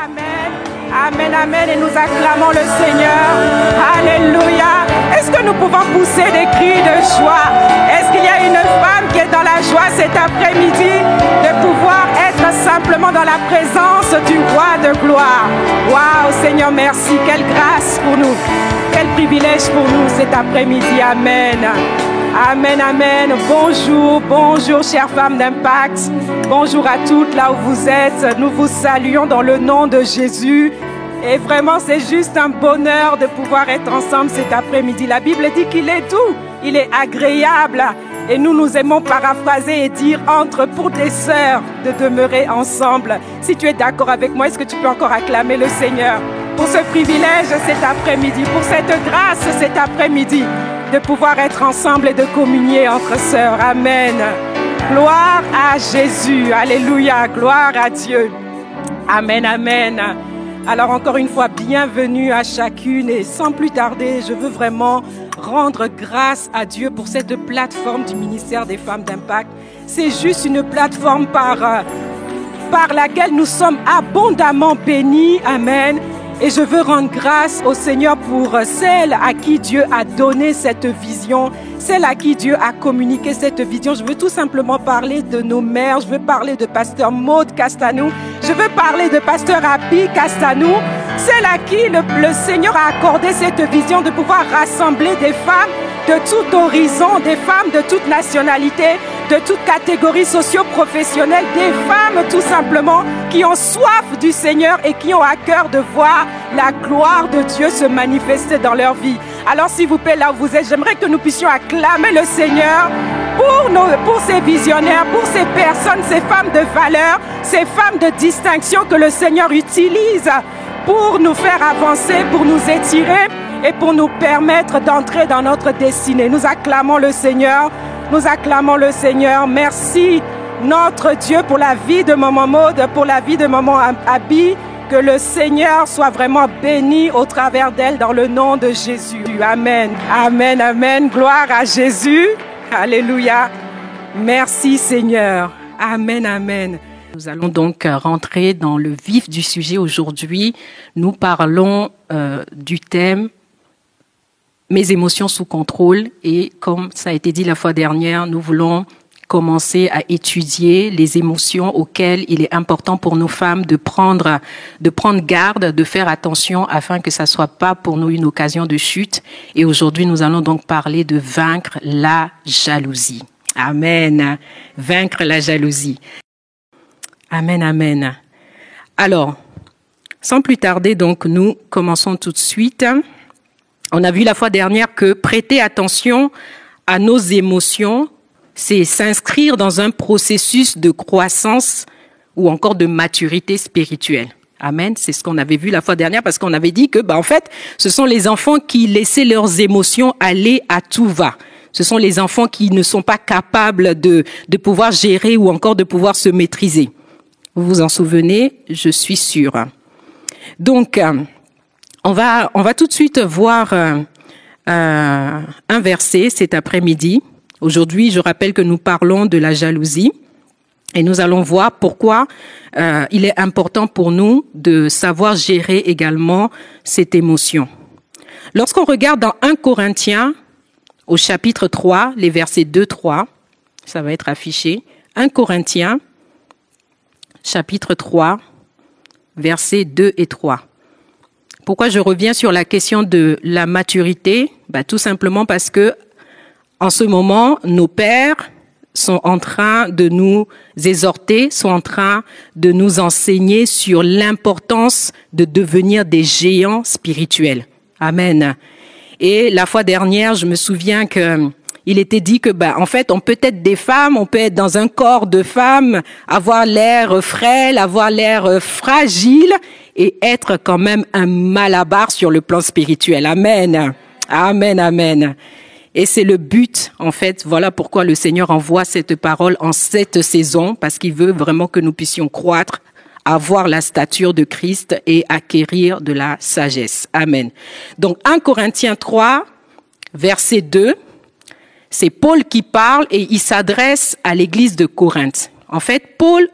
Amen. Amen, amen. Et nous acclamons le Seigneur. Alléluia. Est-ce que nous pouvons pousser des cris de joie? Est-ce qu'il y a une femme qui est dans la joie cet après-midi de pouvoir être simplement dans la présence du roi de gloire? Waouh, Seigneur, merci. Quelle grâce pour nous. Quel privilège pour nous cet après-midi. Amen. Amen, amen. Bonjour, bonjour, chères femmes d'Impact. Bonjour à toutes là où vous êtes. Nous vous saluons dans le nom de Jésus. Et vraiment, c'est juste un bonheur de pouvoir être ensemble cet après-midi. La Bible dit qu'il est doux, il est agréable. Et nous aimons paraphraser et dire entre pour tes sœurs de demeurer ensemble. Si tu es d'accord avec moi, est-ce que tu peux encore acclamer le Seigneur pour ce privilège cet après-midi, pour cette grâce cet après-midi, de pouvoir être ensemble et de communier entre sœurs. Amen. Gloire à Jésus. Alléluia. Gloire à Dieu. Amen, amen. Alors encore une fois, bienvenue à chacune. Et sans plus tarder, je veux vraiment rendre grâce à Dieu pour cette plateforme du ministère des Femmes d'Impact. C'est juste une plateforme par laquelle nous sommes abondamment bénis. Amen. Et je veux rendre grâce au Seigneur pour celle à qui Dieu a donné cette vision, celle à qui Dieu a communiqué cette vision. Je veux tout simplement parler de nos mères, je veux parler de Pasteur Maud Castanou, je veux parler de Pasteur Abi Castanou, celle à qui le Seigneur a accordé cette vision de pouvoir rassembler des femmes de tout horizon, des femmes de toute nationalité, de toute catégorie socio-professionnelle, des femmes tout simplement qui ont soif du Seigneur et qui ont à cœur de voir la gloire de Dieu se manifester dans leur vie. Alors s'il vous plaît, là où vous êtes, j'aimerais que nous puissions acclamer le Seigneur pour ces visionnaires, pour ces personnes, ces femmes de valeur, ces femmes de distinction que le Seigneur utilise pour nous faire avancer, pour nous étirer et pour nous permettre d'entrer dans notre destinée. Nous acclamons le Seigneur. Nous acclamons le Seigneur. Merci notre Dieu pour la vie de Maman Maud, pour la vie de Maman Abi. Que le Seigneur soit vraiment béni au travers d'elle dans le nom de Jésus. Amen. Amen, amen. Gloire à Jésus. Alléluia. Merci Seigneur. Amen, amen. Nous allons donc rentrer dans le vif du sujet aujourd'hui. Nous parlons du thème mes émotions sous contrôle, et comme ça a été dit la fois dernière, nous voulons commencer à étudier les émotions auxquelles il est important pour nos femmes de prendre garde, de faire attention afin que ça soit pas pour nous une occasion de chute. Et aujourd'hui, nous allons donc parler de vaincre la jalousie. Amen. Vaincre la jalousie. Amen, amen. Alors, sans plus tarder, donc, nous commençons tout de suite. On a vu la fois dernière que prêter attention à nos émotions, c'est s'inscrire dans un processus de croissance ou encore de maturité spirituelle. Amen. C'est ce qu'on avait vu la fois dernière, parce qu'on avait dit que, en fait, ce sont les enfants qui laissaient leurs émotions aller à tout va. Ce sont les enfants qui ne sont pas capables de pouvoir gérer ou encore de pouvoir se maîtriser. Vous vous en souvenez? Je suis sûre. Donc, on va tout de suite voir un verset cet après-midi. Aujourd'hui, je rappelle que nous parlons de la jalousie et nous allons voir pourquoi il est important pour nous de savoir gérer également cette émotion. Lorsqu'on regarde dans 1 Corinthiens, au chapitre 3, les versets 2-3, ça va être affiché. 1 Corinthiens, chapitre 3, versets 2 et 3. Pourquoi je reviens sur la question de la maturité? Tout simplement parce que en ce moment, nos pères sont en train de nous exhorter, sont en train de nous enseigner sur l'importance de devenir des géants spirituels. Amen. Et la fois dernière, je me souviens que il était dit que, en fait, on peut être des femmes, on peut être dans un corps de femme, avoir l'air frêle, avoir l'air fragile et être quand même un malabar sur le plan spirituel. Amen. Amen, amen. Et c'est le but, en fait, voilà pourquoi le Seigneur envoie cette parole en cette saison, parce qu'il veut vraiment que nous puissions croître, avoir la stature de Christ et acquérir de la sagesse. Amen. Donc, 1 Corinthiens 3, verset 2, c'est Paul qui parle et il s'adresse à l'église de Corinthe. En fait, Paul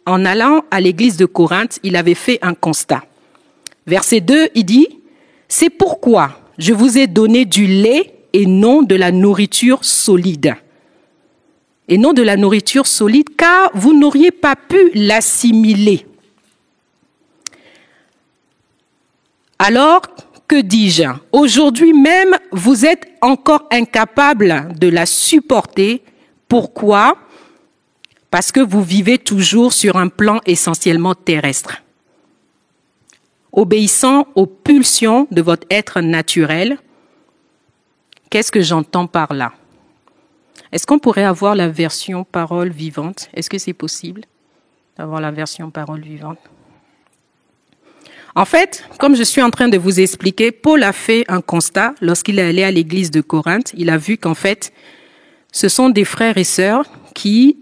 en allant à l'église de Corinthe, il avait fait un constat. Verset 2, il dit, « C'est pourquoi je vous ai donné du lait et non de la nourriture solide. » Et non de la nourriture solide, car vous n'auriez pas pu l'assimiler. Alors, que dis-je? Aujourd'hui même, vous êtes encore incapable de la supporter. Pourquoi? Parce que vous vivez toujours sur un plan essentiellement terrestre, obéissant aux pulsions de votre être naturel. Qu'est-ce que j'entends par là? Est-ce qu'on pourrait avoir la version parole vivante? Est-ce que c'est possible d'avoir la version parole vivante? En fait, comme je suis en train de vous expliquer, Paul a fait un constat lorsqu'il est allé à l'église de Corinthe. Il a vu qu'en fait, ce sont des frères et sœurs qui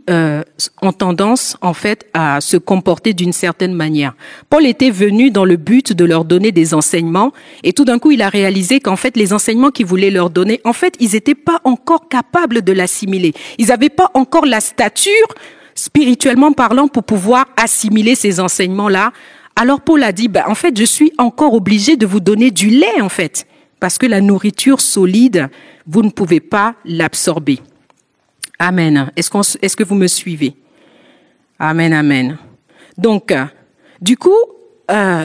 ont tendance en fait à se comporter d'une certaine manière. Paul était venu dans le but de leur donner des enseignements et tout d'un coup il a réalisé qu'en fait les enseignements qu'il voulait leur donner, en fait ils n'étaient pas encore capables de l'assimiler. Ils n'avaient pas encore la stature spirituellement parlant pour pouvoir assimiler ces enseignements-là. Alors Paul a dit, en fait je suis encore obligé de vous donner du lait en fait, parce que la nourriture solide, vous ne pouvez pas l'absorber. Amen. Est-ce que vous me suivez? Amen, amen. Donc, du coup,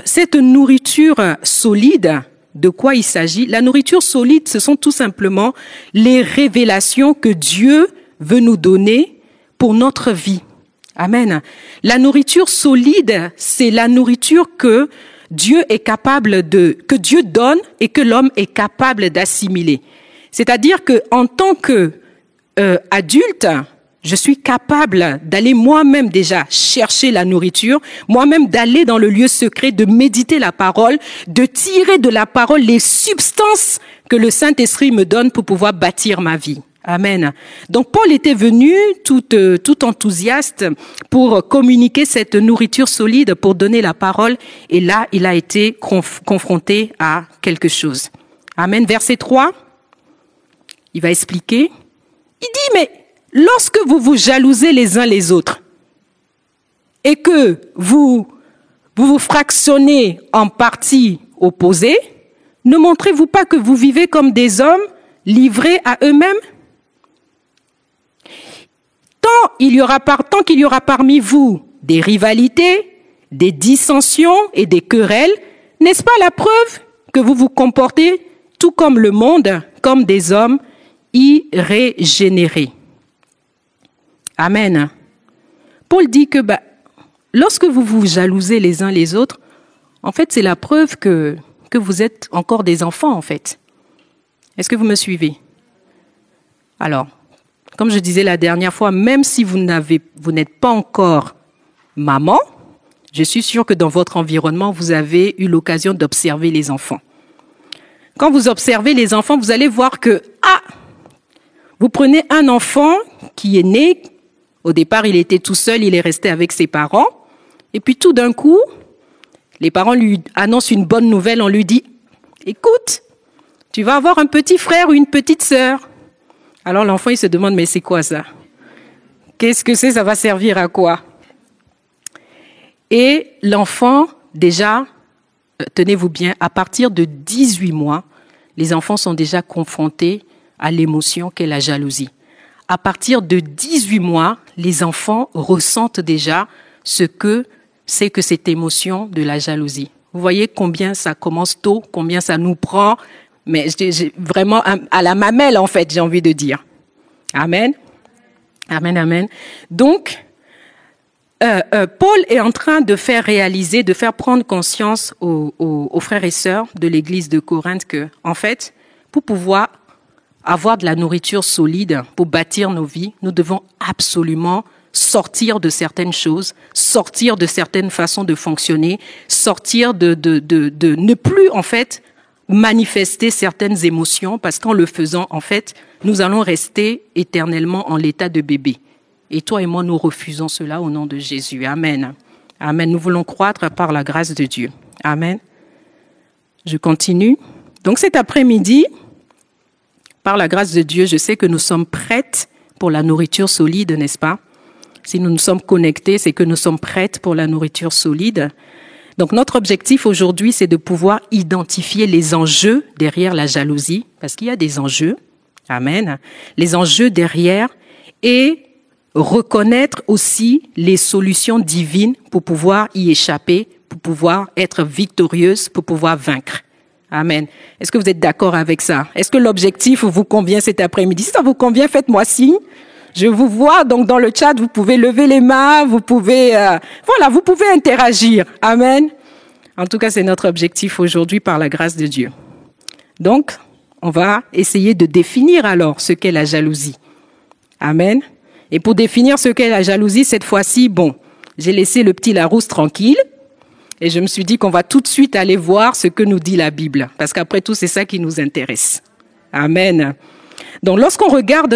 cette nourriture solide, de quoi il s'agit? La nourriture solide, ce sont tout simplement les révélations que Dieu veut nous donner pour notre vie. Amen. La nourriture solide, c'est la nourriture que Dieu est capable que Dieu donne et que l'homme est capable d'assimiler. C'est-à-dire que en tant que adulte, je suis capable d'aller moi-même déjà chercher la nourriture, moi-même d'aller dans le lieu secret, de méditer la parole, de tirer de la parole les substances que le Saint-Esprit me donne pour pouvoir bâtir ma vie. Amen. Donc Paul était venu tout enthousiaste pour communiquer cette nourriture solide, pour donner la parole, et là il a été confronté à quelque chose. Amen. Verset 3, il va expliquer. Il dit, mais lorsque vous vous jalousez les uns les autres et que vous fractionnez en parties opposées, ne montrez-vous pas que vous vivez comme des hommes livrés à eux-mêmes? Tant qu'il y aura parmi vous des rivalités, des dissensions et des querelles, n'est-ce pas la preuve que vous vous comportez tout comme le monde, comme des hommes irrégénérés? Amen. Paul dit que lorsque vous vous jalousez les uns les autres, en fait, c'est la preuve que vous êtes encore des enfants, en fait. Est-ce que vous me suivez? Alors, comme je disais la dernière fois, même si vous n'êtes pas encore maman, je suis sûre que dans votre environnement, vous avez eu l'occasion d'observer les enfants. Quand vous observez les enfants, vous allez voir que, vous prenez un enfant qui est né, au départ il était tout seul, il est resté avec ses parents, et puis tout d'un coup, les parents lui annoncent une bonne nouvelle, on lui dit, écoute, tu vas avoir un petit frère ou une petite sœur. Alors l'enfant il se demande, mais c'est quoi ça? Qu'est-ce que c'est? Ça va servir à quoi? Et l'enfant, déjà, tenez-vous bien, à partir de 18 mois, les enfants sont déjà confrontés à l'émotion qu'est la jalousie. À partir de 18 mois, les enfants ressentent déjà ce que c'est que cette émotion de la jalousie. Vous voyez combien ça commence tôt, combien ça nous prend, mais j'ai vraiment à la mamelle en fait, j'ai envie de dire. Amen. Amen, amen. Donc, Paul est en train de faire réaliser, de faire prendre conscience aux frères et sœurs de l'église de Corinthe que, en fait, pour pouvoir avoir de la nourriture solide, pour bâtir nos vies, nous devons absolument sortir de certaines choses, sortir de certaines façons de fonctionner, sortir de ne plus, en fait, manifester certaines émotions, parce qu'en le faisant, en fait, nous allons rester éternellement en l'état de bébé. Et toi et moi, nous refusons cela au nom de Jésus. Amen. Amen. Nous voulons croître par la grâce de Dieu. Amen. Je continue. Donc cet après-midi, par la grâce de Dieu, je sais que nous sommes prêtes pour la nourriture solide, n'est-ce pas? Si nous nous sommes connectés, c'est que nous sommes prêtes pour la nourriture solide. Donc notre objectif aujourd'hui, c'est de pouvoir identifier les enjeux derrière la jalousie, parce qu'il y a des enjeux, amen, les enjeux derrière, et reconnaître aussi les solutions divines pour pouvoir y échapper, pour pouvoir être victorieuse, pour pouvoir vaincre. Amen. Est-ce que vous êtes d'accord avec ça? Est-ce que l'objectif vous convient cet après-midi? Si ça vous convient, faites-moi signe. Je vous vois, donc dans le chat, vous pouvez lever les mains, vous pouvez, vous pouvez interagir. Amen. En tout cas, c'est notre objectif aujourd'hui par la grâce de Dieu. Donc, on va essayer de définir alors ce qu'est la jalousie. Amen. Et pour définir ce qu'est la jalousie, cette fois-ci, j'ai laissé le petit Larousse tranquille et je me suis dit qu'on va tout de suite aller voir ce que nous dit la Bible. Parce qu'après tout, c'est ça qui nous intéresse. Amen. Donc, lorsqu'on regarde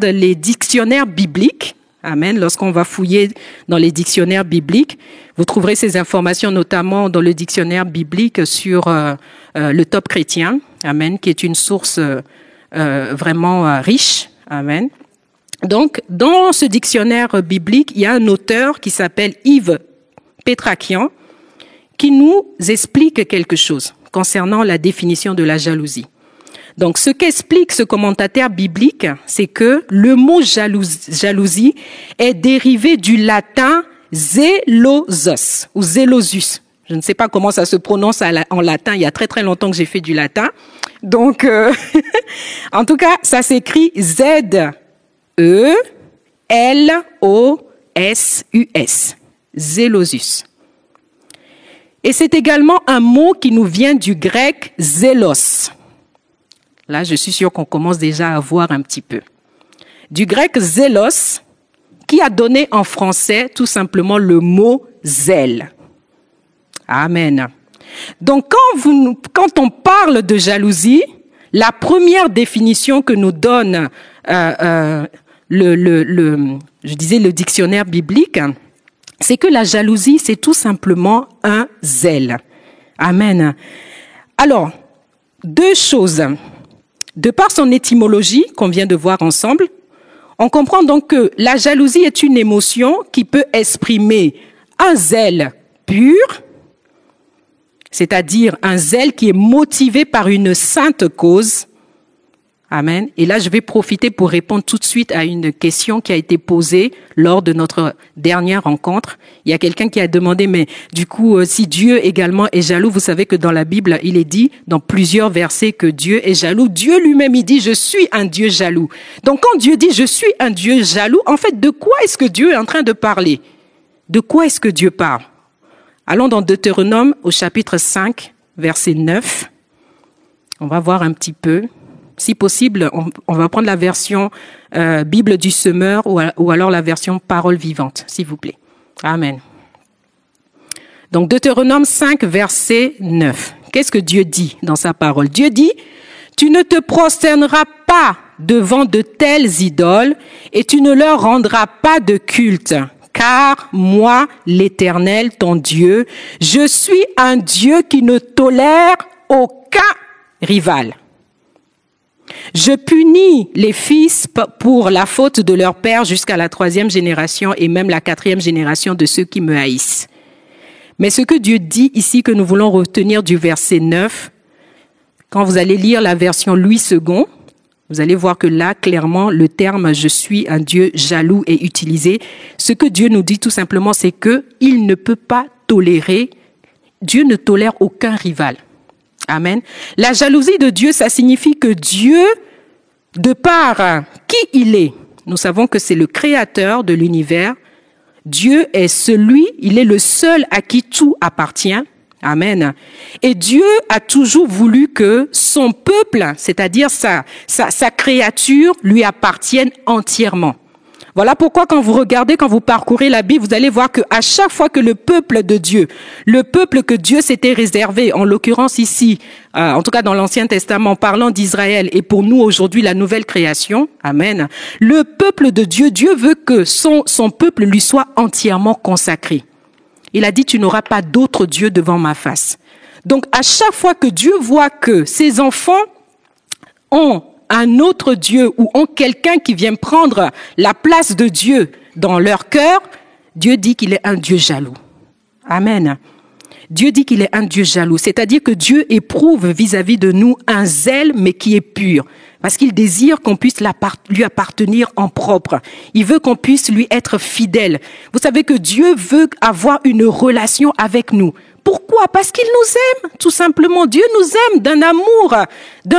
les dictionnaires bibliques, amen, lorsqu'on va fouiller dans les dictionnaires bibliques, vous trouverez ces informations notamment dans le dictionnaire biblique sur le Top Chrétien, amen, qui est une source vraiment riche, amen. Donc, dans ce dictionnaire biblique, il y a un auteur qui s'appelle Yves Pétrakian qui nous explique quelque chose concernant la définition de la jalousie. Donc, ce qu'explique ce commentateur biblique, c'est que le mot jalousie est dérivé du latin zélosos ou zélosus. Je ne sais pas comment ça se prononce en latin. Il y a très très longtemps que j'ai fait du latin. Donc, en tout cas, ça s'écrit Z-E-L-O-S-U-S. Zélosus. Et c'est également un mot qui nous vient du grec zélos. Là, je suis sûre qu'on commence déjà à voir un petit peu. Du grec zélos, qui a donné en français tout simplement le mot zèle. Amen. Donc, quand on parle de jalousie, la première définition que nous donne le dictionnaire biblique, c'est que la jalousie, c'est tout simplement un zèle. Amen. Alors, deux choses. De par son étymologie, qu'on vient de voir ensemble, on comprend donc que la jalousie est une émotion qui peut exprimer un zèle pur, c'est-à-dire un zèle qui est motivé par une sainte cause. Amen. Et là, je vais profiter pour répondre tout de suite à une question qui a été posée lors de notre dernière rencontre. Il y a quelqu'un qui a demandé, mais du coup, si Dieu également est jaloux, vous savez que dans la Bible, il est dit dans plusieurs versets que Dieu est jaloux. Dieu lui-même, il dit, je suis un Dieu jaloux. Donc, quand Dieu dit, je suis un Dieu jaloux, en fait, de quoi est-ce que Dieu est en train de parler? De quoi est-ce que Dieu parle? Allons dans Deutéronome au chapitre 5, verset 9. On va voir un petit peu. Si possible, on va prendre la version Bible du Semeur ou alors la version Parole vivante, s'il vous plaît. Amen. Donc, Deutéronome 5, verset 9. Qu'est-ce que Dieu dit dans sa parole? Dieu dit, « Tu ne te prosterneras pas devant de telles idoles et tu ne leur rendras pas de culte. Car moi, l'Éternel, ton Dieu, je suis un Dieu qui ne tolère aucun rival. Je punis les fils pour la faute de leur père jusqu'à la 3e génération et même la 4e génération de ceux qui me haïssent. » Mais ce que Dieu dit ici, que nous voulons retenir du verset 9, quand vous allez lire la version Louis II, vous allez voir que là, clairement, le terme « je suis un Dieu jaloux » est utilisé. Ce que Dieu nous dit tout simplement, c'est qu'il ne peut pas tolérer, Dieu ne tolère aucun rival. Amen. La jalousie de Dieu, ça signifie que Dieu, de par qui il est, nous savons que c'est le créateur de l'univers, Dieu est il est le seul à qui tout appartient. Amen. Et Dieu a toujours voulu que son peuple, c'est-à-dire sa créature, lui appartienne entièrement. Voilà pourquoi quand vous parcourez la Bible, vous allez voir que à chaque fois que le peuple de Dieu, le peuple que Dieu s'était réservé, en l'occurrence ici, en tout cas dans l'Ancien Testament, parlant d'Israël et pour nous aujourd'hui la nouvelle création, amen, le peuple de Dieu, Dieu veut que son peuple lui soit entièrement consacré. Il a dit, tu n'auras pas d'autre Dieu devant ma face. Donc à chaque fois que Dieu voit que ses enfants ont un autre Dieu ou ont quelqu'un qui vient prendre la place de Dieu dans leur cœur, Dieu dit qu'il est un Dieu jaloux. Amen. Dieu dit qu'il est un Dieu jaloux, c'est-à-dire que Dieu éprouve vis-à-vis de nous un zèle, mais qui est pur, parce qu'il désire qu'on puisse lui appartenir en propre. Il veut qu'on puisse lui être fidèle. Vous savez que Dieu veut avoir une relation avec nous. Pourquoi? Parce qu'il nous aime, tout simplement. Dieu nous aime d'un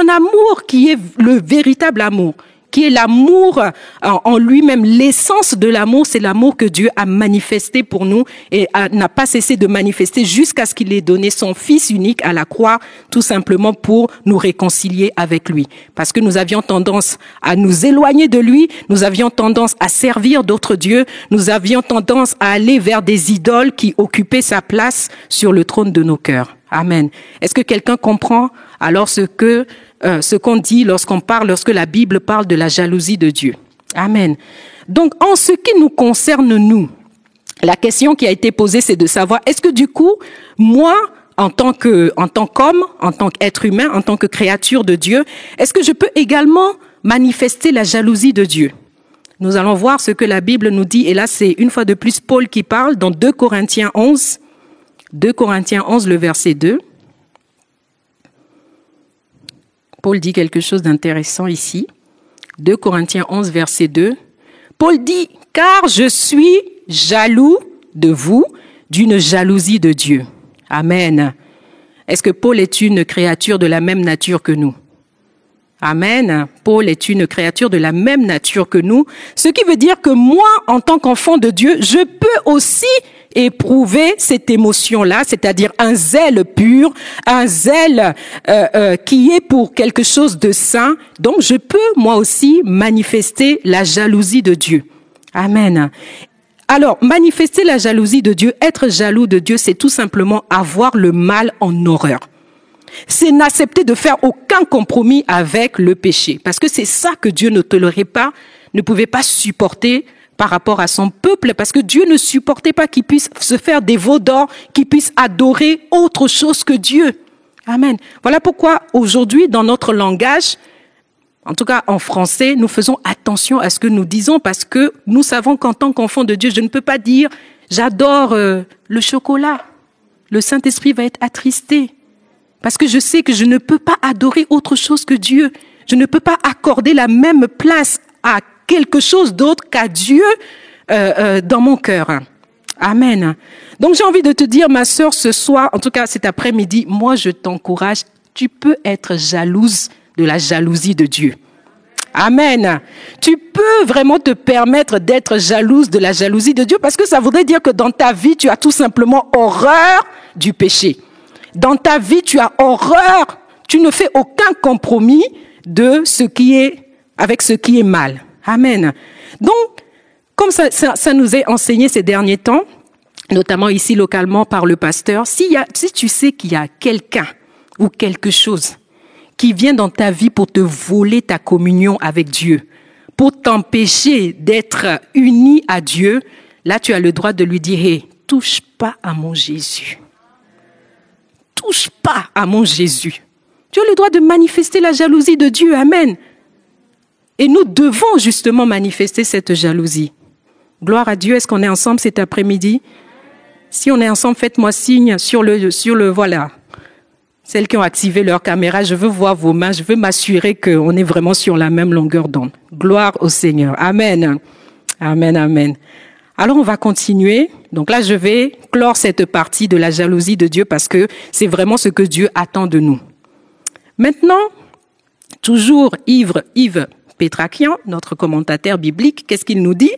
amour qui est le véritable amour, qui est l'amour en lui-même. L'essence de l'amour, c'est l'amour que Dieu a manifesté pour nous et n'a pas cessé de manifester jusqu'à ce qu'il ait donné son Fils unique à la croix, tout simplement pour nous réconcilier avec lui. Parce que nous avions tendance à nous éloigner de lui, nous avions tendance à servir d'autres dieux, nous avions tendance à aller vers des idoles qui occupaient sa place sur le trône de nos cœurs. Amen. Est-ce que quelqu'un comprend alors ce qu'on dit lorsque la Bible parle de la jalousie de Dieu? Amen. Donc, en ce qui nous concerne, nous, la question qui a été posée, c'est de savoir, est-ce que du coup, moi, en tant qu'homme, en tant qu'être humain, en tant que créature de Dieu, est-ce que je peux également manifester la jalousie de Dieu? Nous allons voir ce que la Bible nous dit, et là, c'est une fois de plus Paul qui parle dans 2 Corinthiens 11, le verset 2. Paul dit quelque chose d'intéressant ici. 2 Corinthiens 11, verset 2. Paul dit, « Car je suis jaloux de vous d'une jalousie de Dieu. » Amen. Est-ce que Paul est une créature de la même nature que nous? Amen. Paul est une créature de la même nature que nous. Ce qui veut dire que moi, en tant qu'enfant de Dieu, je peux aussi éprouver cette émotion-là, c'est-à-dire un zèle pur, un zèle qui est pour quelque chose de saint. Donc, je peux, moi aussi, manifester la jalousie de Dieu. Amen. Alors, manifester la jalousie de Dieu, être jaloux de Dieu, c'est tout simplement avoir le mal en horreur. C'est n'accepter de faire aucun compromis avec le péché. Parce que c'est ça que Dieu ne tolérait pas, ne pouvait pas supporter par rapport à son peuple, parce que Dieu ne supportait pas qu'il puisse se faire des veaux d'or, qu'il puisse adorer autre chose que Dieu. Amen. Voilà pourquoi aujourd'hui, dans notre langage, en tout cas en français, nous faisons attention à ce que nous disons, parce que nous savons qu'en tant qu'enfant de Dieu, je ne peux pas dire « j'adore le chocolat ». Le Saint-Esprit va être attristé, parce que je sais que je ne peux pas adorer autre chose que Dieu. Je ne peux pas accorder la même place à quelque chose d'autre qu'à Dieu dans mon cœur. Amen. Donc j'ai envie de te dire, ma sœur, ce soir, en tout cas cet après-midi, moi je t'encourage, tu peux être jalouse de la jalousie de Dieu. Amen. Tu peux vraiment te permettre d'être jalouse de la jalousie de Dieu, parce que ça voudrait dire que dans ta vie, tu as tout simplement horreur du péché. Dans ta vie, tu as horreur, tu ne fais aucun compromis avec ce qui est mal. Amen. Donc, comme ça nous est enseigné ces derniers temps, notamment ici localement par le pasteur, si tu sais qu'il y a quelqu'un ou quelque chose qui vient dans ta vie pour te voler ta communion avec Dieu, pour t'empêcher d'être uni à Dieu, là tu as le droit de lui dire « Hey, touche pas à mon Jésus. Touche pas à mon Jésus. » Tu as le droit de manifester la jalousie de Dieu. Amen. Et nous devons justement manifester cette jalousie. Gloire à Dieu. Est-ce qu'on est ensemble cet après-midi? Si on est ensemble, faites-moi signe sur le voilà. Celles qui ont activé leur caméra, je veux voir vos mains. Je veux m'assurer qu'on est vraiment sur la même longueur d'onde. Gloire au Seigneur. Amen. Amen, amen. Alors, on va continuer. Donc là, je vais clore cette partie de la jalousie de Dieu parce que c'est vraiment ce que Dieu attend de nous. Maintenant, toujours Yves Pétrakian, notre commentateur biblique, qu'est-ce qu'il nous dit?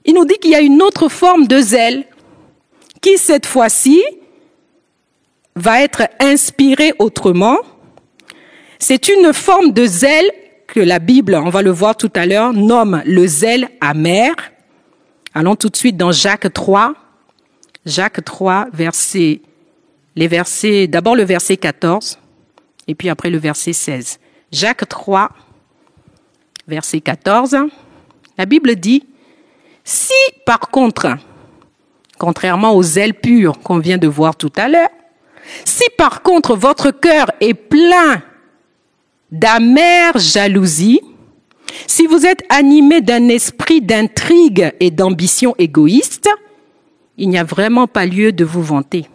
Il nous dit qu'il y a une autre forme de zèle qui, cette fois-ci, va être inspirée autrement. C'est une forme de zèle que la Bible, on va le voir tout à l'heure, nomme le zèle amer. Allons tout de suite dans Jacques 3. Jacques 3, d'abord le verset 14, et puis après le verset 16. Jacques 3, verset 14, la Bible dit, « Si par contre, contrairement au zèle pur qu'on vient de voir tout à l'heure, si par contre votre cœur est plein d'amère jalousie, si vous êtes animé d'un esprit d'intrigue et d'ambition égoïste, il n'y a vraiment pas lieu de vous vanter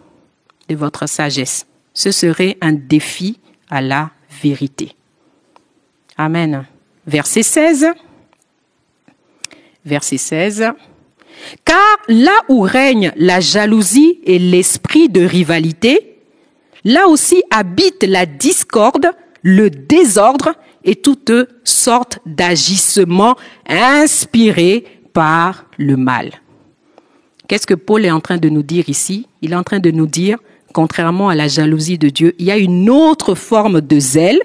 de votre sagesse. Ce serait un défi à la vérité. Amen. Verset 16. Verset 16. Car là où règne la jalousie et l'esprit de rivalité, là aussi habite la discorde, le désordre et toutes sortes d'agissements inspirés par le mal. Qu'est-ce que Paul est en train de nous dire ici? Il est en train de nous dire, contrairement à la jalousie de Dieu, il y a une autre forme de zèle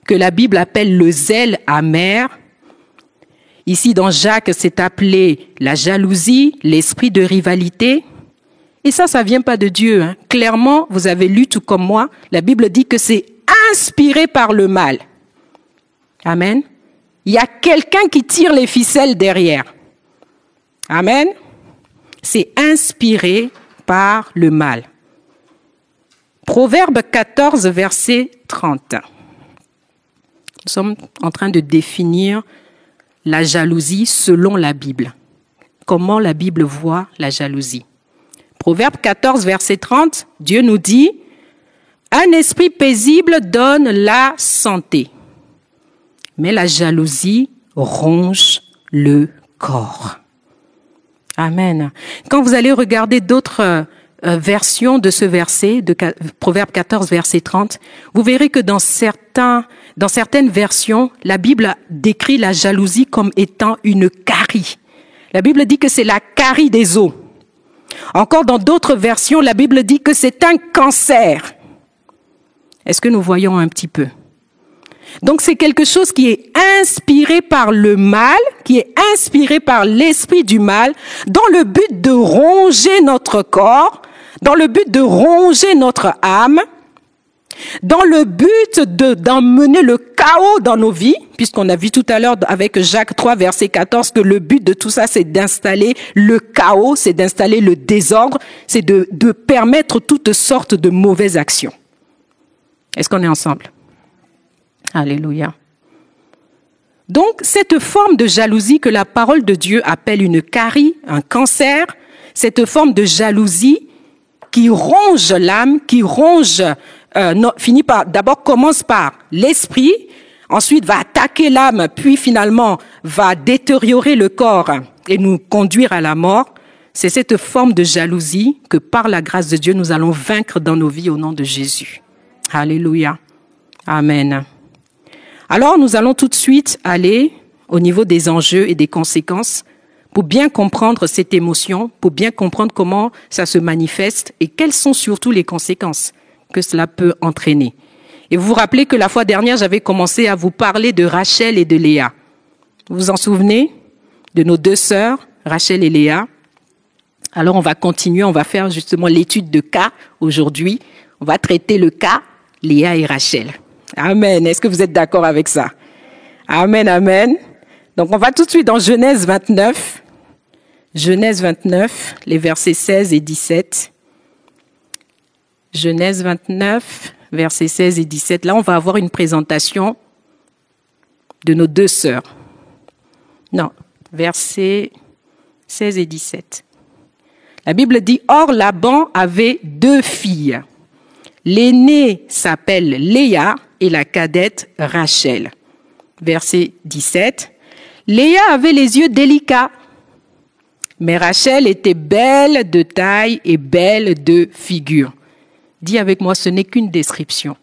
que la Bible appelle le zèle amer. Ici, dans Jacques, c'est appelé la jalousie, l'esprit de rivalité. Et ça vient pas de Dieu, hein. Clairement, vous avez lu tout comme moi, la Bible dit que c'est inspiré par le mal. Amen. Il y a quelqu'un qui tire les ficelles derrière. Amen. C'est inspiré par le mal. Proverbe 14, verset 30. Nous sommes en train de définir la jalousie selon la Bible. Comment la Bible voit la jalousie. Proverbe 14, verset 30, Dieu nous dit « Un esprit paisible donne la santé, mais la jalousie ronge le corps. » Amen. Quand vous allez regarder d'autres versions de ce verset, de Proverbe 14, verset 30, vous verrez que dans certaines versions, la Bible décrit la jalousie comme étant une carie. La Bible dit que c'est la carie des os. Encore dans d'autres versions, la Bible dit que c'est un cancer. Est-ce que nous voyons un petit peu? Donc c'est quelque chose qui est inspiré par le mal, qui est inspiré par l'esprit du mal, dans le but de ronger notre corps, dans le but de ronger notre âme, dans le but d'emmener le chaos dans nos vies, puisqu'on a vu tout à l'heure avec Jacques 3, verset 14, que le but de tout ça, c'est d'installer le chaos, c'est d'installer le désordre, c'est de permettre toutes sortes de mauvaises actions. Est-ce qu'on est ensemble? Alléluia. Donc, cette forme de jalousie que la parole de Dieu appelle une carie, un cancer, cette forme de jalousie qui ronge l'âme, qui ronge, d'abord commence par l'esprit, ensuite va attaquer l'âme, puis finalement va détériorer le corps et nous conduire à la mort. C'est cette forme de jalousie que par la grâce de Dieu, nous allons vaincre dans nos vies au nom de Jésus. Alléluia. Amen. Alors, nous allons tout de suite aller au niveau des enjeux et des conséquences pour bien comprendre cette émotion, pour bien comprendre comment ça se manifeste et quelles sont surtout les conséquences que cela peut entraîner. Et vous vous rappelez que la fois dernière, j'avais commencé à vous parler de Rachel et de Léa. Vous vous en souvenez de nos deux sœurs, Rachel et Léa? Alors, on va continuer, on va faire justement l'étude de cas aujourd'hui. On va traiter le cas Léa et Rachel. Amen. Est-ce que vous êtes d'accord avec ça? Amen, amen. Donc, on va tout de suite dans Genèse 29. Genèse 29, les versets 16 et 17. Genèse 29, versets 16 et 17. Là, on va avoir une présentation de nos deux sœurs. Non, versets 16 et 17. La Bible dit, « Or, Laban avait deux filles. L'aînée s'appelle Léa et la cadette Rachel. » Verset 17. « Léa avait les yeux délicats, mais Rachel était belle de taille et belle de figure. » Dis avec moi, ce n'est qu'une description.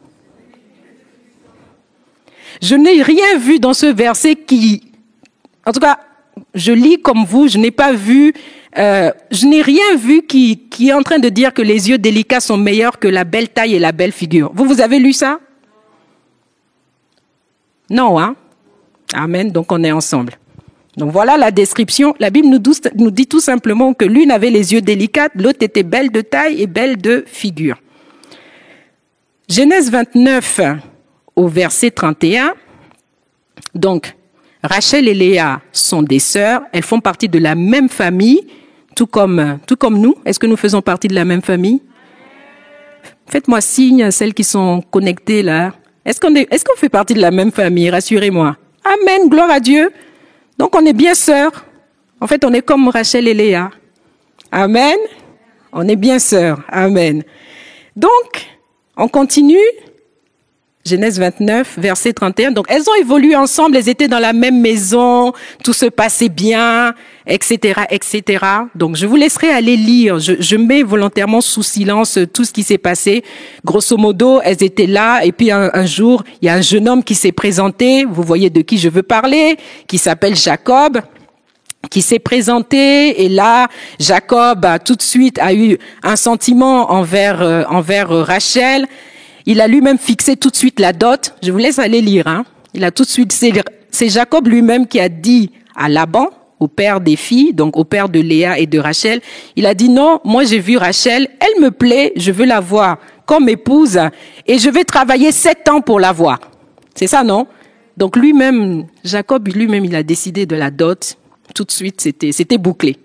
Je n'ai rien vu dans ce verset en tout cas, je lis comme vous, je n'ai rien vu qui est en train de dire que les yeux délicats sont meilleurs que la belle taille et la belle figure. Vous avez lu ça? Non, hein? Amen, donc on est ensemble. Donc voilà la description. La Bible nous dit tout simplement que l'une avait les yeux délicats, l'autre était belle de taille et belle de figure. Genèse 29 au verset 31. Donc, Rachel et Léa sont des sœurs. Elles font partie de la même famille, tout comme nous. Est-ce que nous faisons partie de la même famille? Faites-moi signe, celles qui sont connectées là. Est-ce qu'on fait partie de la même famille? Rassurez-moi. Amen, gloire à Dieu. Donc on est bien sœurs. En fait, on est comme Rachel et Léa. Amen. On est bien sœurs. Amen. Donc, on continue. Genèse 29, verset 31. Donc, elles ont évolué ensemble, elles étaient dans la même maison, tout se passait bien, etc., etc. Donc, je vous laisserai aller lire. Je mets volontairement sous silence tout ce qui s'est passé. Grosso modo, elles étaient là, et puis un jour, il y a un jeune homme qui s'est présenté. Vous voyez de qui je veux parler, qui s'appelle Jacob, qui s'est présenté, et là, Jacob tout de suite a eu un sentiment envers Rachel. Il a lui-même fixé tout de suite la dot. Je vous laisse aller lire. Il a tout de suite, c'est Jacob lui-même qui a dit à Laban, au père des filles, donc au père de Léa et de Rachel, il a dit non, moi j'ai vu Rachel, elle me plaît, je veux la voir comme épouse et je vais travailler 7 ans pour la voir. C'est ça, non? Donc lui-même, Jacob lui-même, il a décidé de la dot. Tout de suite, c'était bouclé.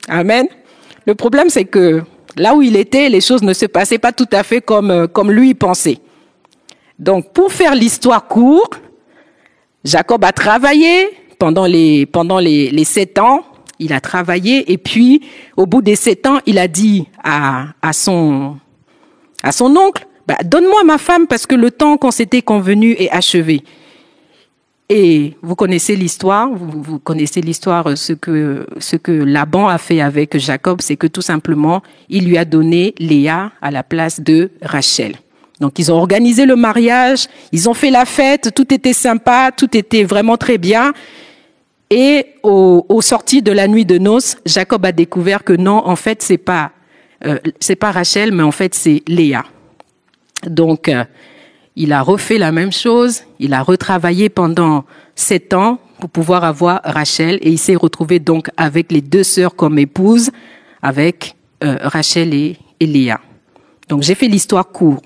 Amen. Le problème, c'est que là où il était, les choses ne se passaient pas tout à fait comme lui pensait. Donc, pour faire l'histoire courte, Jacob a travaillé pendant les 7 ans. Il a travaillé et puis, au bout des 7 ans, il a dit à son oncle, donne-moi ma femme parce que le temps qu'on s'était convenu est achevé. Et vous connaissez l'histoire, vous connaissez l'histoire, ce que Laban a fait avec Jacob, c'est que tout simplement, il lui a donné Léa à la place de Rachel. Donc ils ont organisé le mariage, ils ont fait la fête, tout était sympa, tout était vraiment très bien. Et au sorti de la nuit de noces, Jacob a découvert que non, en fait, c'est pas Rachel, mais en fait c'est Léa. Donc il a refait la même chose, il a retravaillé pendant 7 ans pour pouvoir avoir Rachel et il s'est retrouvé donc avec les 2 sœurs comme épouses, avec Rachel et Léa. Donc j'ai fait l'histoire courte,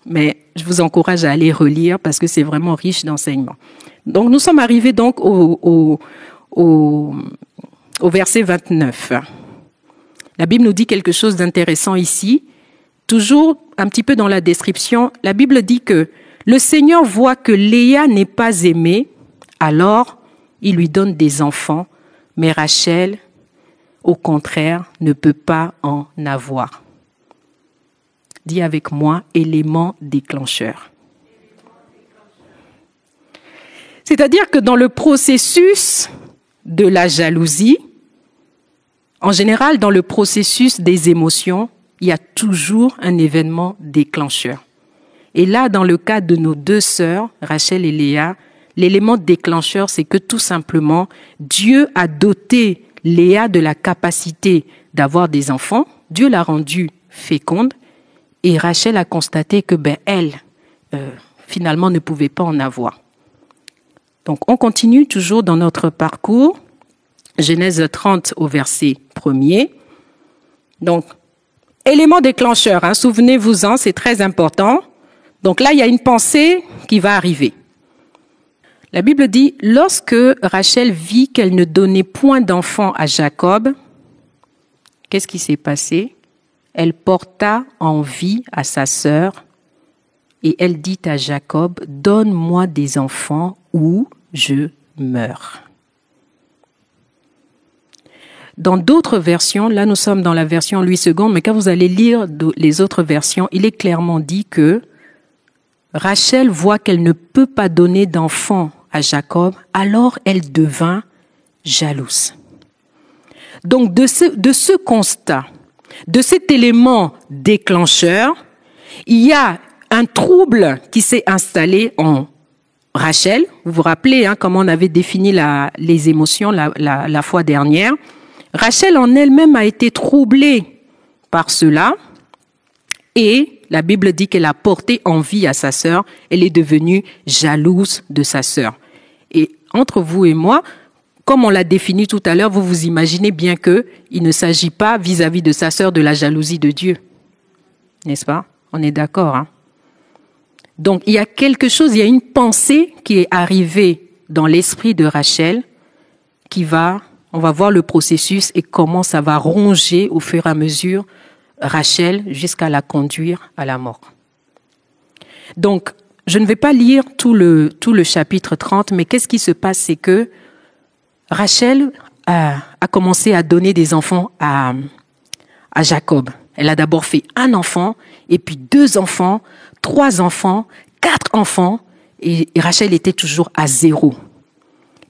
mais je vous encourage à aller relire parce que c'est vraiment riche d'enseignements. Donc nous sommes arrivés donc au verset 29. La Bible nous dit quelque chose d'intéressant ici. Toujours un petit peu dans la description, la Bible dit que le Seigneur voit que Léa n'est pas aimée, alors il lui donne des enfants, mais Rachel, au contraire, ne peut pas en avoir. Dis avec moi, élément déclencheur. C'est-à-dire que dans le processus de la jalousie, en général dans le processus des émotions, il y a toujours un événement déclencheur. Et là, dans le cas de nos 2 sœurs, Rachel et Léa, l'élément déclencheur, c'est que tout simplement, Dieu a doté Léa de la capacité d'avoir des enfants. Dieu l'a rendue féconde. Et Rachel a constaté que elle, finalement, ne pouvait pas en avoir. Donc, on continue toujours dans notre parcours. Genèse 30 au verset 1er. Donc, élément déclencheur, souvenez-vous-en, c'est très important. Donc là, il y a une pensée qui va arriver. La Bible dit, lorsque Rachel vit qu'elle ne donnait point d'enfant à Jacob, qu'est-ce qui s'est passé? Elle porta envie à sa sœur et elle dit à Jacob, donne-moi des enfants ou je meurs. Dans d'autres versions, là nous sommes dans la version Louis II, mais quand vous allez lire les autres versions, il est clairement dit que Rachel voit qu'elle ne peut pas donner d'enfant à Jacob, alors elle devint jalouse. Donc de ce constat, de cet élément déclencheur, il y a un trouble qui s'est installé en Rachel. Vous vous rappelez comment on avait défini les émotions la fois dernière. Rachel en elle-même a été troublée par cela et la Bible dit qu'elle a porté envie à sa sœur. Elle est devenue jalouse de sa sœur. Et entre vous et moi, comme on l'a défini tout à l'heure, vous vous imaginez bien qu'il ne s'agit pas vis-à-vis de sa sœur de la jalousie de Dieu. N'est-ce pas? On est d'accord, Donc, il y a quelque chose, il y a une pensée qui est arrivée dans l'esprit de Rachel on va voir le processus et comment ça va ronger au fur et à mesure Rachel jusqu'à la conduire à la mort. Donc, je ne vais pas lire tout le chapitre 30, mais qu'est-ce qui se passe, c'est que Rachel a commencé à donner des enfants à Jacob. Elle a d'abord fait 1 enfant, et puis 2 enfants, 3 enfants, 4 enfants, et Rachel était toujours à 0.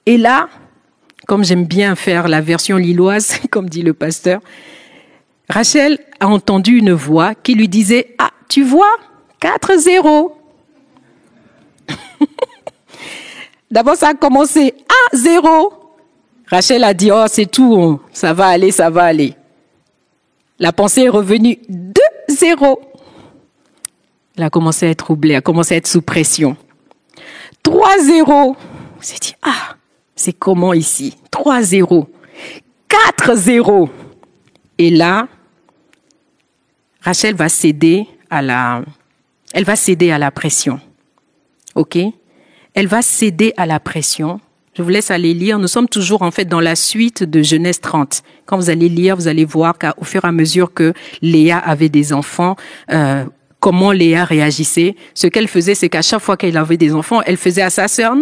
Et là, comme j'aime bien faire la version lilloise, comme dit le pasteur, Rachel a entendu une voix qui lui disait « Ah, tu vois, 4-0 ». D'abord, ça a commencé 1-0. Rachel a dit « Oh, c'est tout, ça va aller, ça va aller ». La pensée est revenue 2-0. Elle a commencé à être troublée, elle a commencé à être sous pression. 3-0. Elle s'est dit « Ah, c'est comment ici? 3-0. 4-0. » Et là, Rachel va céder à la pression. OK? Elle va céder à la pression. Je vous laisse aller lire. Nous sommes toujours en fait dans la suite de Genèse 30. Quand vous allez lire, vous allez voir qu'au fur et à mesure que Léa avait des enfants, comment Léa réagissait. Ce qu'elle faisait, c'est qu'à chaque fois qu'elle avait des enfants, elle faisait à sa sœur,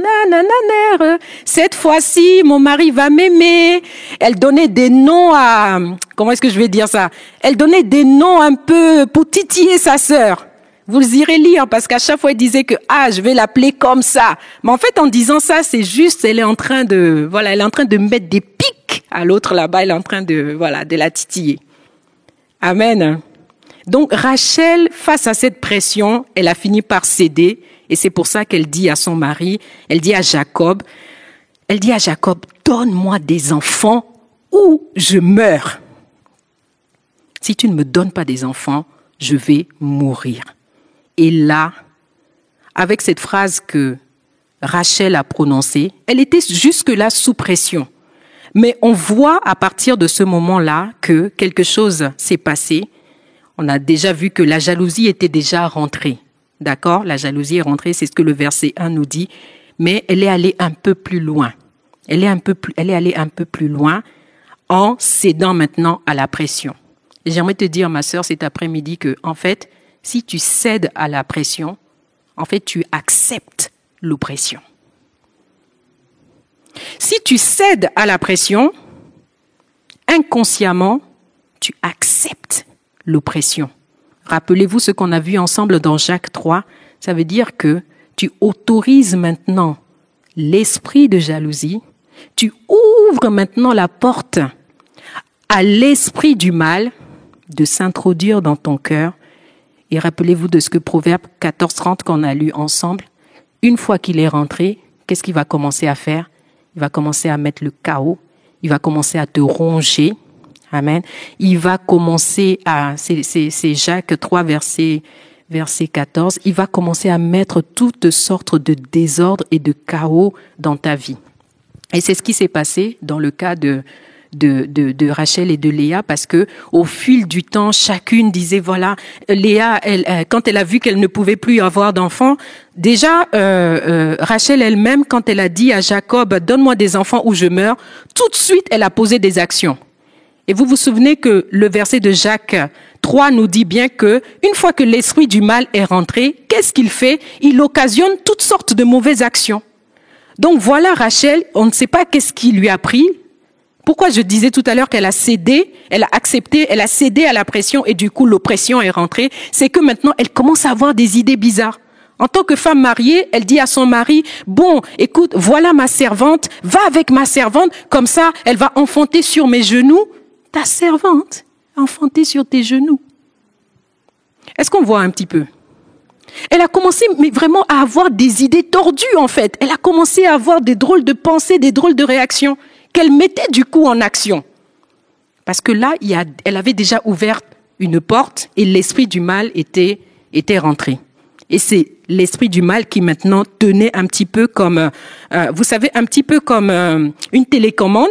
cette fois-ci, mon mari va m'aimer. Elle donnait des noms à, comment est-ce que je vais dire ça? Elle donnait des noms un peu pour titiller sa sœur. Vous irez lire parce qu'à chaque fois elle disait que je vais l'appeler comme ça. Mais en fait en disant ça, c'est juste elle est en train de mettre des pics à l'autre là-bas, elle est en train de la titiller. Amen. Donc Rachel, face à cette pression, elle a fini par céder et c'est pour ça qu'elle dit à son mari, elle dit à Jacob, donne-moi des enfants ou je meurs. Si tu ne me donnes pas des enfants, je vais mourir. Et là, avec cette phrase que Rachel a prononcée, elle était jusque-là sous pression. Mais on voit à partir de ce moment-là que quelque chose s'est passé. On a déjà vu que la jalousie était déjà rentrée. D'accord? La jalousie est rentrée, c'est ce que le verset 1 nous dit. Mais elle est allée un peu plus loin. Elle est allée un peu plus loin en cédant maintenant à la pression. Et j'aimerais te dire, ma sœur, cet après-midi que, en fait, si tu cèdes à la pression, en fait, tu acceptes l'oppression. Si tu cèdes à la pression, inconsciemment, tu acceptes l'oppression. Rappelez-vous ce qu'on a vu ensemble dans Jacques 3. Ça veut dire que tu autorises maintenant l'esprit de jalousie. Tu ouvres maintenant la porte à l'esprit du mal de s'introduire dans ton cœur. Et rappelez-vous de ce que Proverbe 14:30 qu'on a lu ensemble. Une fois qu'il est rentré, qu'est-ce qu'il va commencer à faire? Il va commencer à mettre le chaos. Il va commencer à te ronger. Amen. Il va commencer à, c'est Jacques 3 verset 14. Il va commencer à mettre toutes sortes de désordre et de chaos dans ta vie. Et c'est ce qui s'est passé dans le cas de Rachel et de Léa, parce que au fil du temps, chacune disait voilà, Léa, quand elle a vu qu'elle ne pouvait plus avoir d'enfants, déjà Rachel elle-même, quand elle a dit à Jacob donne-moi des enfants ou je meurs, tout de suite elle a posé des actions. Et vous vous souvenez que le verset de Jacques 3 nous dit bien que une fois que l'esprit du mal est rentré, qu'est-ce qu'il fait? Il occasionne toutes sortes de mauvaises actions. Donc voilà Rachel, on ne sait pas qu'est-ce qui lui a pris. Pourquoi je disais tout à l'heure qu'elle a cédé, elle a accepté, elle a cédé à la pression et du coup l'oppression est rentrée, c'est que maintenant elle commence à avoir des idées bizarres. En tant que femme mariée, elle dit à son mari, bon, écoute, voilà ma servante, va avec ma servante, comme ça elle va enfanter sur mes genoux. Ta servante, enfanter sur tes genoux. Est-ce qu'on voit un petit peu? Elle a commencé mais vraiment à avoir des idées tordues en fait. Elle a commencé à avoir des drôles de pensées, des drôles de réactions qu'elle mettait du coup en action. Parce que là, elle avait déjà ouvert une porte et l'esprit du mal était rentré. Et c'est l'esprit du mal qui maintenant tenait un petit peu comme, vous savez, un petit peu comme une télécommande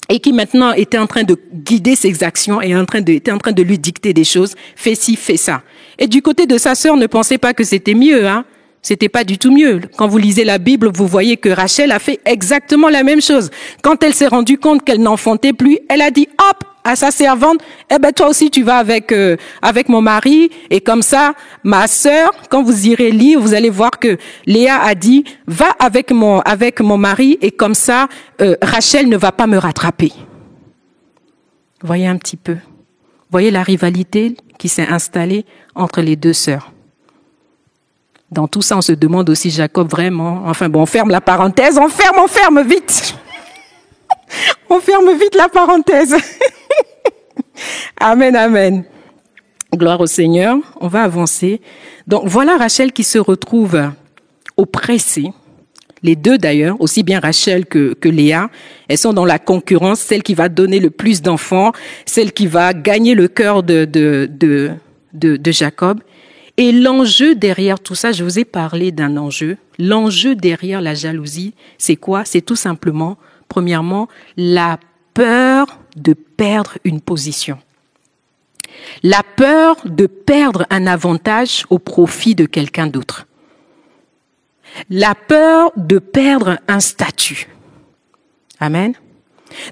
et qui maintenant était en train de guider ses actions et était en train de lui dicter des choses. Fais ci, fais ça. Et du côté de sa sœur, ne pensez pas que c'était mieux, hein. C'était pas du tout mieux. Quand vous lisez la Bible, vous voyez que Rachel a fait exactement la même chose. Quand elle s'est rendue compte qu'elle n'enfantait plus, elle a dit, hop, à sa servante, eh ben toi aussi tu vas avec mon mari, et comme ça, ma sœur, quand vous irez lire, vous allez voir que Léa a dit, va avec mon mari, et comme ça, Rachel ne va pas me rattraper. Voyez un petit peu. Voyez la rivalité qui s'est installée entre les deux sœurs. Dans tout ça, on se demande aussi Jacob vraiment. Enfin bon, on ferme la parenthèse, on ferme vite. On ferme vite la parenthèse. Amen, amen. Gloire au Seigneur. On va avancer. Donc voilà Rachel qui se retrouve oppressée. Les deux d'ailleurs, aussi bien Rachel que Léa, elles sont dans la concurrence, celle qui va donner le plus d'enfants, celle qui va gagner le cœur de Jacob. Et l'enjeu derrière tout ça, je vous ai parlé d'un enjeu. L'enjeu derrière la jalousie, c'est quoi? C'est tout simplement, premièrement, la peur de perdre une position. La peur de perdre un avantage au profit de quelqu'un d'autre. La peur de perdre un statut. Amen.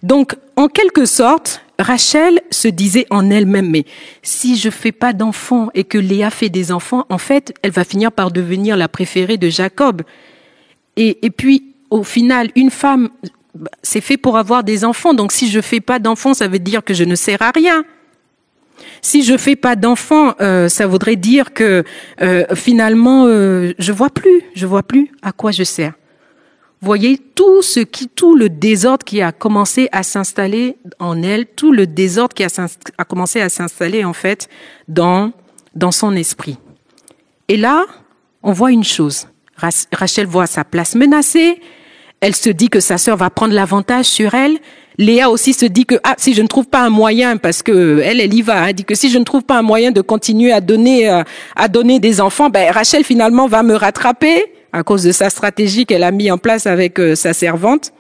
Donc, en quelque sorte, Rachel se disait en elle-même, mais si je fais pas d'enfants et que Léa fait des enfants, en fait, elle va finir par devenir la préférée de Jacob. Et puis, au final, une femme, c'est fait pour avoir des enfants. Donc, si je fais pas d'enfants, ça veut dire que je ne sers à rien. Si je fais pas d'enfants, ça voudrait dire que finalement, je vois plus à quoi je sers. Voyez tout le désordre qui a commencé à s'installer en elle, tout le désordre qui a commencé à s'installer en fait dans son esprit. Et là, on voit une chose. Rachel voit sa place menacée. Elle se dit que sa sœur va prendre l'avantage sur elle. Léa aussi se dit que si je ne trouve pas un moyen, parce que elle y va, dit que si je ne trouve pas un moyen de continuer à donner des enfants, Rachel finalement va me rattraper à cause de sa stratégie qu'elle a mis en place avec sa servante.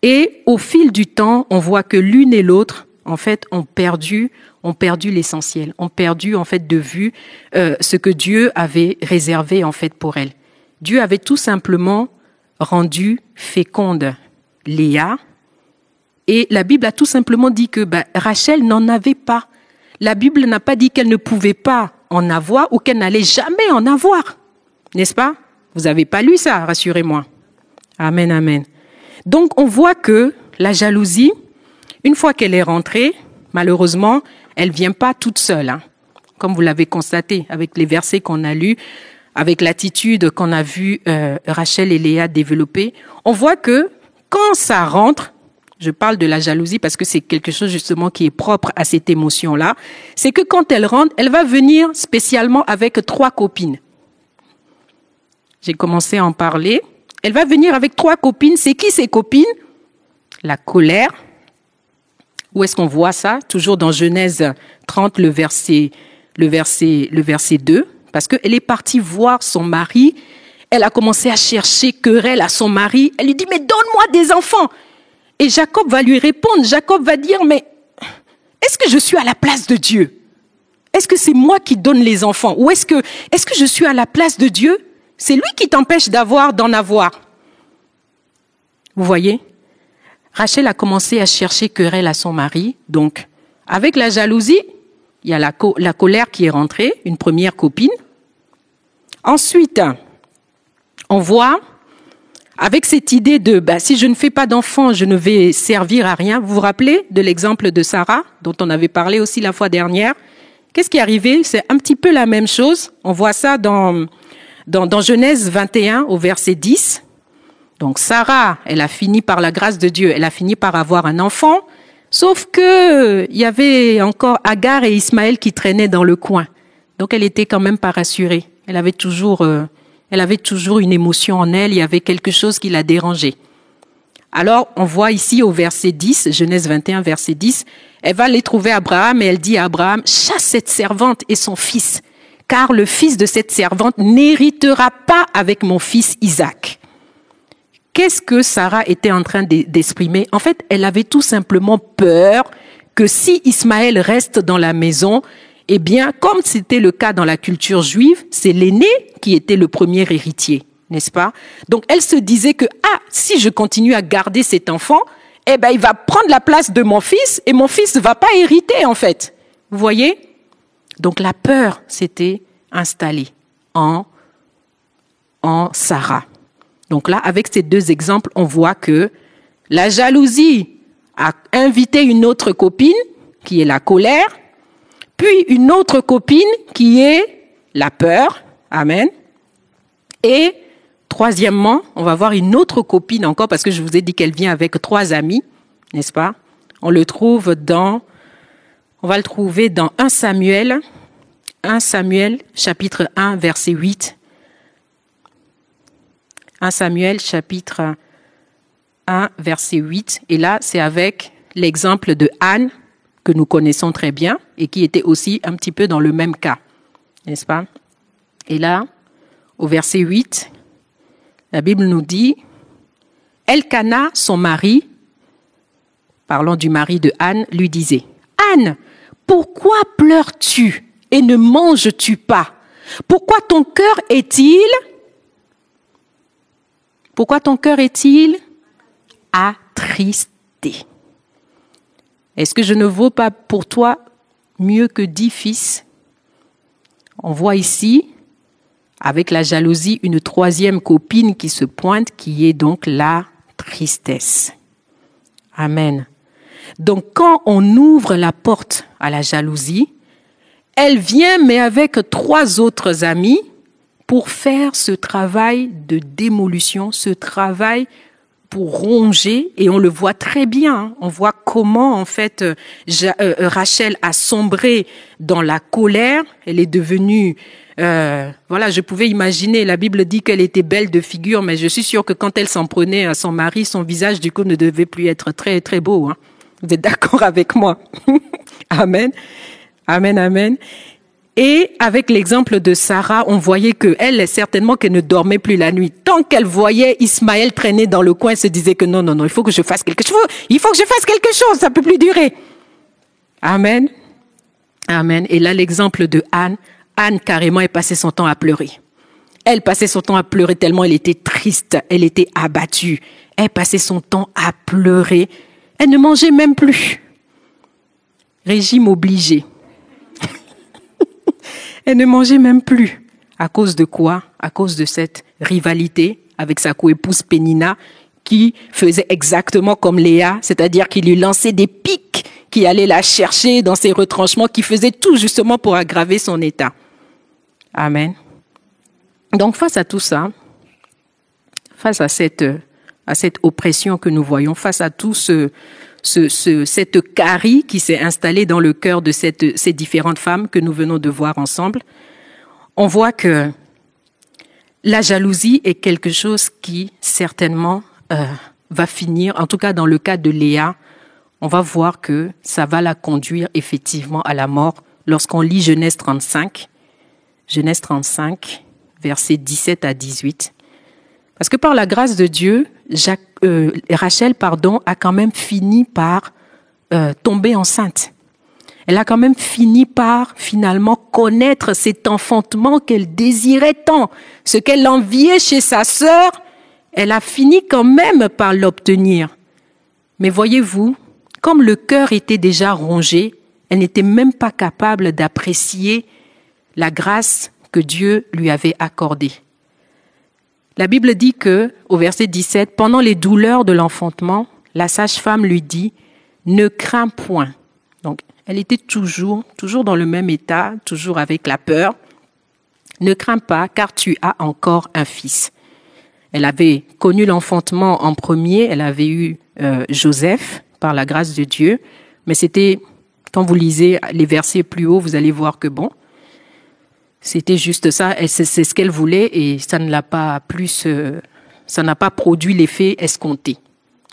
Et au fil du temps, on voit que l'une et l'autre, en fait, ont perdu l'essentiel, ont perdu en fait de vue ce que Dieu avait réservé en fait pour elle. Dieu avait tout simplement rendu féconde Léa. Et la Bible a tout simplement dit que Rachel n'en avait pas. La Bible n'a pas dit qu'elle ne pouvait pas en avoir ou qu'elle n'allait jamais en avoir. N'est-ce pas? Vous n'avez pas lu ça, rassurez-moi. Amen, amen. Donc, on voit que la jalousie, une fois qu'elle est rentrée, malheureusement, elle ne vient pas toute seule. Comme vous l'avez constaté avec les versets qu'on a lus, avec l'attitude qu'on a vu Rachel et Léa développer. On voit que quand ça rentre, je parle de la jalousie parce que c'est quelque chose justement qui est propre à cette émotion-là, c'est que quand elle rentre, elle va venir spécialement avec 3 copines. J'ai commencé à en parler. Elle va venir avec 3 copines. C'est qui ces copines? La colère. Où est-ce qu'on voit ça? Toujours dans Genèse 30, le verset 2. Parce qu'elle est partie voir son mari. Elle a commencé à chercher querelle à son mari. Elle lui dit, mais donne-moi des enfants. Et Jacob va lui répondre. Jacob va dire, mais est-ce que je suis à la place de Dieu? Est-ce que c'est moi qui donne les enfants? Ou est-ce que je suis à la place de Dieu? C'est lui qui t'empêche d'en avoir. Vous voyez? Rachel a commencé à chercher querelle à son mari. Donc, avec la jalousie, il y a la colère qui est rentrée, une première copine. Ensuite, on voit, avec cette idée de si je ne fais pas d'enfant, je ne vais servir à rien. Vous vous rappelez de l'exemple de Sarah, dont on avait parlé aussi la fois dernière? Qu'est-ce qui est arrivé? C'est un petit peu la même chose. On voit ça dans Genèse 21 au verset 10. Donc Sarah, elle a fini par la grâce de Dieu, elle a fini par avoir un enfant, sauf que il y avait encore Agar et Ismaël qui traînaient dans le coin. Donc elle était quand même pas rassurée. Elle avait toujours une émotion en elle, il y avait quelque chose qui la dérangeait. Alors, on voit ici au verset 10, Genèse 21, verset 10, elle va aller trouver Abraham et elle dit à Abraham, chasse cette servante et son fils, car le fils de cette servante n'héritera pas avec mon fils Isaac. Qu'est-ce que Sarah était en train d'exprimer? En fait, elle avait tout simplement peur que si Ismaël reste dans la maison, eh bien, comme c'était le cas dans la culture juive, c'est l'aîné qui était le premier héritier, n'est-ce pas? Donc, elle se disait que, si je continue à garder cet enfant, eh ben, il va prendre la place de mon fils et mon fils ne va pas hériter, en fait. Vous voyez? Donc, la peur s'était installée en Sarah. Donc là, avec ces deux exemples, on voit que la jalousie a invité une autre copine, qui est la colère, puis une autre copine, qui est la peur. Amen. Et troisièmement, on va voir une autre copine encore, parce que je vous ai dit qu'elle vient avec 3 amis, n'est-ce pas? On va le trouver dans 1 Samuel chapitre 1, verset 8. 1 Samuel chapitre 1, verset 8. Et là, c'est avec l'exemple de Anne, que nous connaissons très bien, et qui était aussi un petit peu dans le même cas, n'est-ce pas? Et là, au verset 8, la Bible nous dit, « Elkana, son mari, parlant du mari de Anne, lui disait, « Anne, pourquoi pleures-tu et ne manges-tu pas? Pourquoi ton cœur est-il attristé? Est-ce que je ne vaux pas pour toi mieux que 10 fils? » On voit ici, avec la jalousie, une troisième copine qui se pointe, qui est donc la tristesse. Amen. Donc, quand on ouvre la porte à la jalousie, elle vient, mais avec 3 autres amis, pour faire ce travail de démolition, ce travail pour ronger, et on le voit très bien. Hein. On voit comment, en fait, Rachel a sombré dans la colère. Elle est devenue... je pouvais imaginer, la Bible dit qu'elle était belle de figure, mais je suis sûre que quand elle s'en prenait à son mari, son visage, du coup, ne devait plus être très, très beau. Hein. Vous êtes d'accord avec moi? Amen. Amen, amen. Et avec l'exemple de Sarah, on voyait qu'elle, certainement qu'elle ne dormait plus la nuit. Tant qu'elle voyait Ismaël traîner dans le coin, elle se disait que non, il faut que je fasse quelque chose. Il faut que je fasse quelque chose, ça ne peut plus durer. Amen. Amen. Et là, l'exemple de Anne. Anne, carrément, elle passait son temps à pleurer. Elle passait son temps à pleurer tellement elle était triste, elle était abattue. Elle passait son temps à pleurer. Elle ne mangeait même plus. Régime obligé. Elle ne mangeait même plus. À cause de quoi? À cause de cette rivalité avec sa coépouse Pénina, qui faisait exactement comme Léa, c'est-à-dire qu'il lui lançait des pics, qui allait la chercher dans ses retranchements, qui faisait tout justement pour aggraver son état. Amen. Donc face à tout ça, face à cette oppression que nous voyons, face à tout cette carie qui s'est installée dans le cœur de ces différentes femmes que nous venons de voir ensemble, on voit que la jalousie est quelque chose qui certainement va finir, en tout cas dans le cas de Léa, on va voir que ça va la conduire effectivement à la mort lorsqu'on lit Genèse 35, versets 17 à 18. Parce que par la grâce de Dieu, Rachel, a quand même fini par tomber enceinte. Elle a quand même fini par finalement connaître cet enfantement qu'elle désirait tant, ce qu'elle enviait chez sa sœur, elle a fini quand même par l'obtenir. Mais voyez-vous, comme le cœur était déjà rongé, elle n'était même pas capable d'apprécier la grâce que Dieu lui avait accordée. La Bible dit que, au verset 17, pendant les douleurs de l'enfantement, la sage-femme lui dit « Ne crains point ». Donc, elle était toujours dans le même état, toujours avec la peur. « Ne crains pas, car tu as encore un fils ». Elle avait connu l'enfantement en premier, elle avait eu Joseph, par la grâce de Dieu, mais c'était, quand vous lisez les versets plus haut, vous allez voir que bon, c'était juste ça, c'est ce qu'elle voulait et ça n'a pas produit l'effet escompté.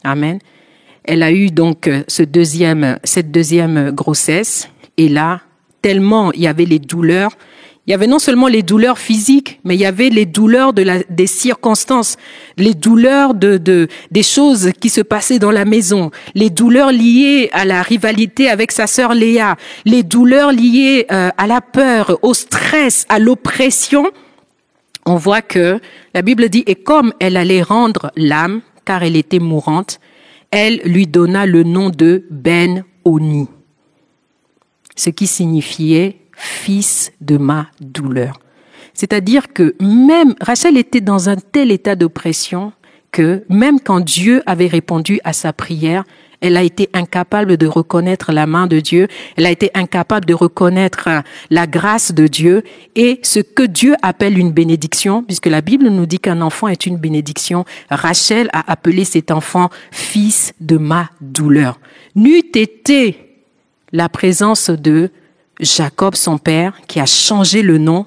Amen. Elle a eu donc cette deuxième grossesse et là, tellement il y avait les douleurs, il y avait non seulement les douleurs physiques, mais il y avait les douleurs des circonstances, les douleurs des choses qui se passaient dans la maison, les douleurs liées à la rivalité avec sa sœur Léa, les douleurs liées à la peur, au stress, à l'oppression. On voit que la Bible dit, et comme elle allait rendre l'âme, car elle était mourante, elle lui donna le nom de Ben-Oni, ce qui signifiait « fils de ma douleur ». C'est-à-dire que même Rachel était dans un tel état d'oppression que même quand Dieu avait répondu à sa prière, elle a été incapable de reconnaître la main de Dieu, elle a été incapable de reconnaître la grâce de Dieu et ce que Dieu appelle une bénédiction, puisque la Bible nous dit qu'un enfant est une bénédiction. Rachel a appelé cet enfant « fils de ma douleur ». N'eût été la présence de Jacob, son père, qui a changé le nom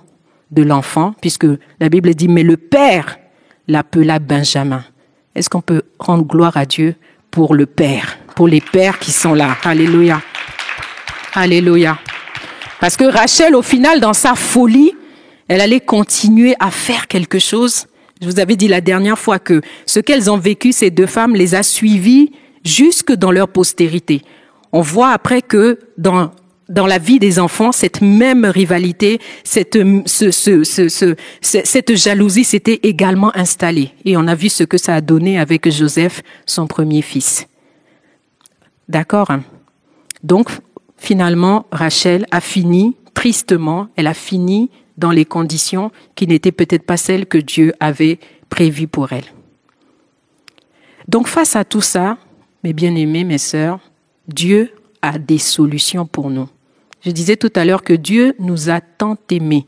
de l'enfant, puisque la Bible dit « mais le père l'appela Benjamin ». Est-ce qu'on peut rendre gloire à Dieu pour le Père, pour les pères qui sont là? Alléluia. Alléluia. Parce que Rachel, au final, dans sa folie, elle allait continuer à faire quelque chose. Je vous avais dit la dernière fois que ce qu'elles ont vécu, ces deux femmes, les a suivies jusque dans leur postérité. On voit après que dans la vie des enfants, cette même rivalité, cette jalousie s'était également installée. Et on a vu ce que ça a donné avec Joseph, son premier fils. D'accord? Donc, finalement, Rachel a fini, tristement, elle a fini dans les conditions qui n'étaient peut-être pas celles que Dieu avait prévues pour elle. Donc, face à tout ça, mes bien-aimés, mes sœurs, Dieu a des solutions pour nous. Je disais tout à l'heure que Dieu nous a tant aimés.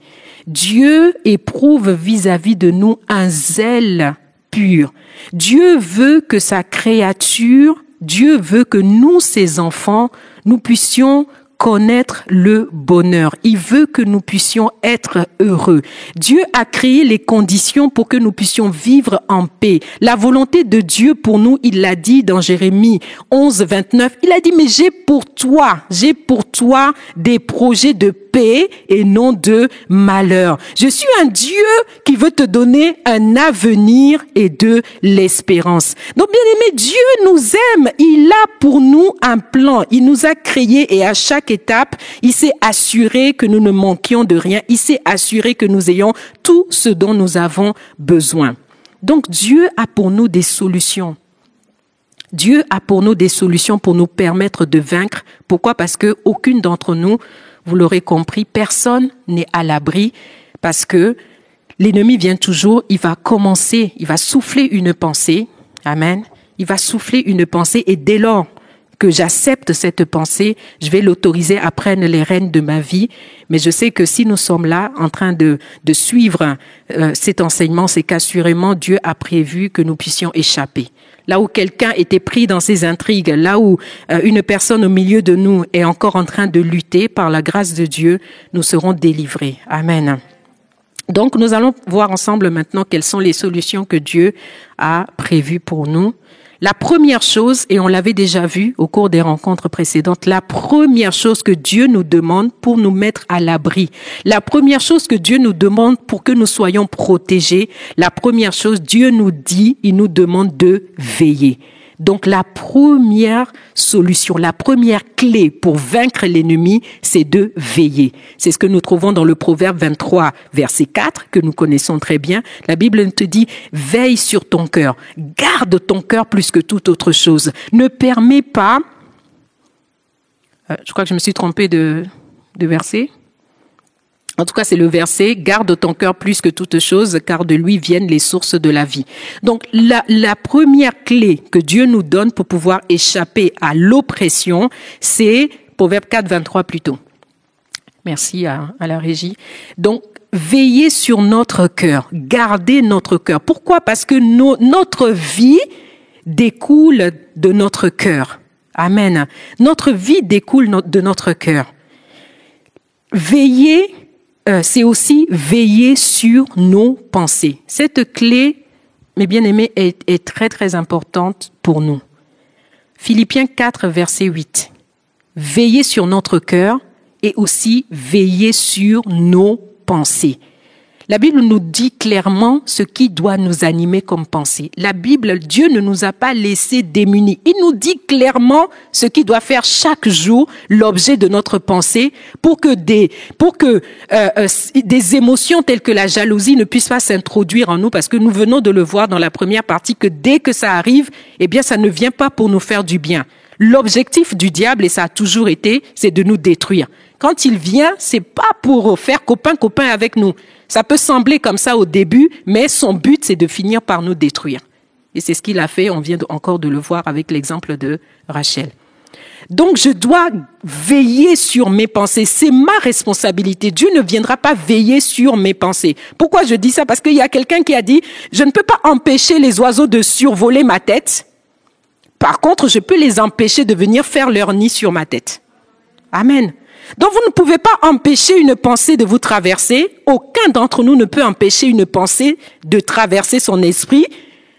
Dieu éprouve vis-à-vis de nous un zèle pur. Dieu veut que sa créature, Dieu veut que nous, ses enfants, nous puissions connaître le bonheur. Il veut que nous puissions être heureux. Dieu a créé les conditions pour que nous puissions vivre en paix. La volonté de Dieu pour nous, il l'a dit dans Jérémie 11, 29, il a dit, mais j'ai pour toi des projets de paix et non de malheur. Je suis un Dieu qui veut te donner un avenir et de l'espérance. Donc, bien aimé, Dieu nous aime. Il a pour nous un plan. Il nous a créés et à chaque étape, il s'est assuré que nous ne manquions de rien. Il s'est assuré que nous ayons tout ce dont nous avons besoin. Donc, Dieu a pour nous des solutions. Dieu a pour nous des solutions pour nous permettre de vaincre. Pourquoi? Parce que aucune d'entre nous, vous l'aurez compris, personne n'est à l'abri parce que l'ennemi vient toujours, il va souffler une pensée. Amen. Il va souffler une pensée et dès lors que j'accepte cette pensée, je vais l'autoriser à prendre les rênes de ma vie. Mais je sais que si nous sommes là en train de suivre cet enseignement, c'est qu'assurément Dieu a prévu que nous puissions échapper. Là où quelqu'un était pris dans ses intrigues, là où une personne au milieu de nous est encore en train de lutter, par la grâce de Dieu, nous serons délivrés. Amen. Donc, nous allons voir ensemble maintenant quelles sont les solutions que Dieu a prévues pour nous. La première chose, et on l'avait déjà vu au cours des rencontres précédentes, la première chose que Dieu nous demande pour nous mettre à l'abri, la première chose que Dieu nous demande pour que nous soyons protégés, la première chose, Dieu nous dit, il nous demande de veiller. Donc la première solution, la première clé pour vaincre l'ennemi, c'est de veiller. C'est ce que nous trouvons dans le Proverbe 23, verset 4, que nous connaissons très bien. La Bible te dit, veille sur ton cœur, garde ton cœur plus que toute autre chose. Ne permets pas, je crois que je me suis trompée de verset. En tout cas, c'est le verset « Garde ton cœur plus que toute chose, car de lui viennent les sources de la vie ». Donc, la première clé que Dieu nous donne pour pouvoir échapper à l'oppression, c'est Proverbe 4, 23 plutôt. Merci à la régie. Donc, veiller sur notre cœur, garder notre cœur. Pourquoi? Parce que notre vie découle de notre cœur. Amen. Notre vie découle de notre cœur. Veiller, c'est aussi veiller sur nos pensées. Cette clé, mes bien-aimés, est très, très importante pour nous. Philippiens 4, verset 8. Veiller sur notre cœur et aussi veiller sur nos pensées. La Bible nous dit clairement ce qui doit nous animer comme pensée. La Bible, Dieu ne nous a pas laissés démunis. Il nous dit clairement ce qui doit faire chaque jour l'objet de notre pensée pour que des émotions telles que la jalousie ne puissent pas s'introduire en nous, parce que nous venons de le voir dans la première partie que dès que ça arrive, eh bien, ça ne vient pas pour nous faire du bien. L'objectif du diable, et ça a toujours été, c'est de nous détruire. Quand il vient, c'est pas pour faire copain avec nous. Ça peut sembler comme ça au début, mais son but, c'est de finir par nous détruire. Et c'est ce qu'il a fait, on vient encore de le voir avec l'exemple de Rachel. Donc, je dois veiller sur mes pensées. C'est ma responsabilité. Dieu ne viendra pas veiller sur mes pensées. Pourquoi je dis ça? Parce qu'il y a quelqu'un qui a dit, je ne peux pas empêcher les oiseaux de survoler ma tête. Par contre, je peux les empêcher de venir faire leur nid sur ma tête. Amen. Donc, vous ne pouvez pas empêcher une pensée de vous traverser. Aucun d'entre nous ne peut empêcher une pensée de traverser son esprit.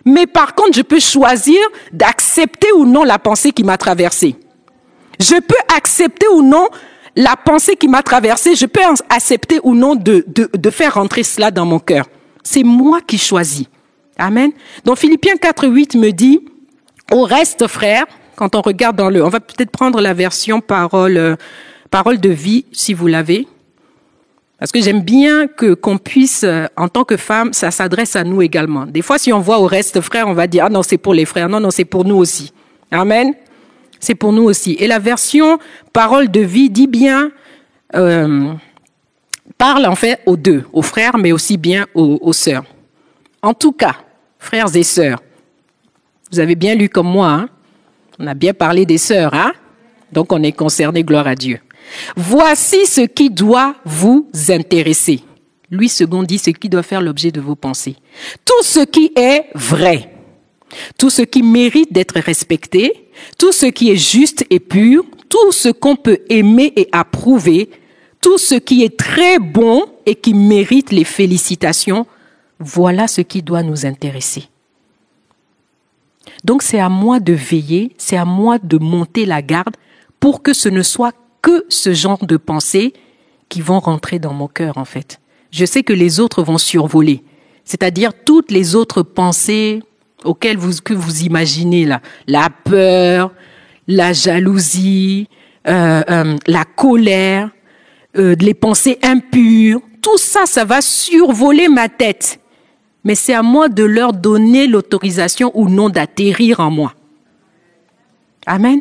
Mais par contre, je peux choisir d'accepter ou non la pensée qui m'a traversée. Je peux accepter ou non la pensée qui m'a traversée. Je peux accepter ou non de faire rentrer cela dans mon cœur. C'est moi qui choisis. Amen. Donc, Philippiens 4:8 me dit, au reste, frères, quand on regarde on va peut-être prendre la version parole de vie, si vous l'avez. Parce que j'aime bien qu'on puisse, en tant que femme, ça s'adresse à nous également. Des fois, si on voit au reste, frères, on va dire, ah non, c'est pour les frères. Non, c'est pour nous aussi. Amen. C'est pour nous aussi. Et la version parole de vie dit bien, parle en fait aux deux, aux frères, mais aussi bien aux sœurs. En tout cas, frères et sœurs, vous avez bien lu comme moi, hein? On a bien parlé des sœurs, hein? Donc on est concerné, gloire à Dieu. Voici ce qui doit vous intéresser. Louis II dit ce qui doit faire l'objet de vos pensées. Tout ce qui est vrai, tout ce qui mérite d'être respecté, tout ce qui est juste et pur, tout ce qu'on peut aimer et approuver, tout ce qui est très bon et qui mérite les félicitations, voilà ce qui doit nous intéresser. Donc c'est à moi de veiller, c'est à moi de monter la garde pour que ce ne soit que ce genre de pensées qui vont rentrer dans mon cœur en fait. Je sais que les autres vont survoler, c'est-à-dire toutes les autres pensées auxquelles que vous imaginez là, la peur, la jalousie, la colère, les pensées impures, tout ça, ça va survoler ma tête. Mais c'est à moi de leur donner l'autorisation ou non d'atterrir en moi. Amen.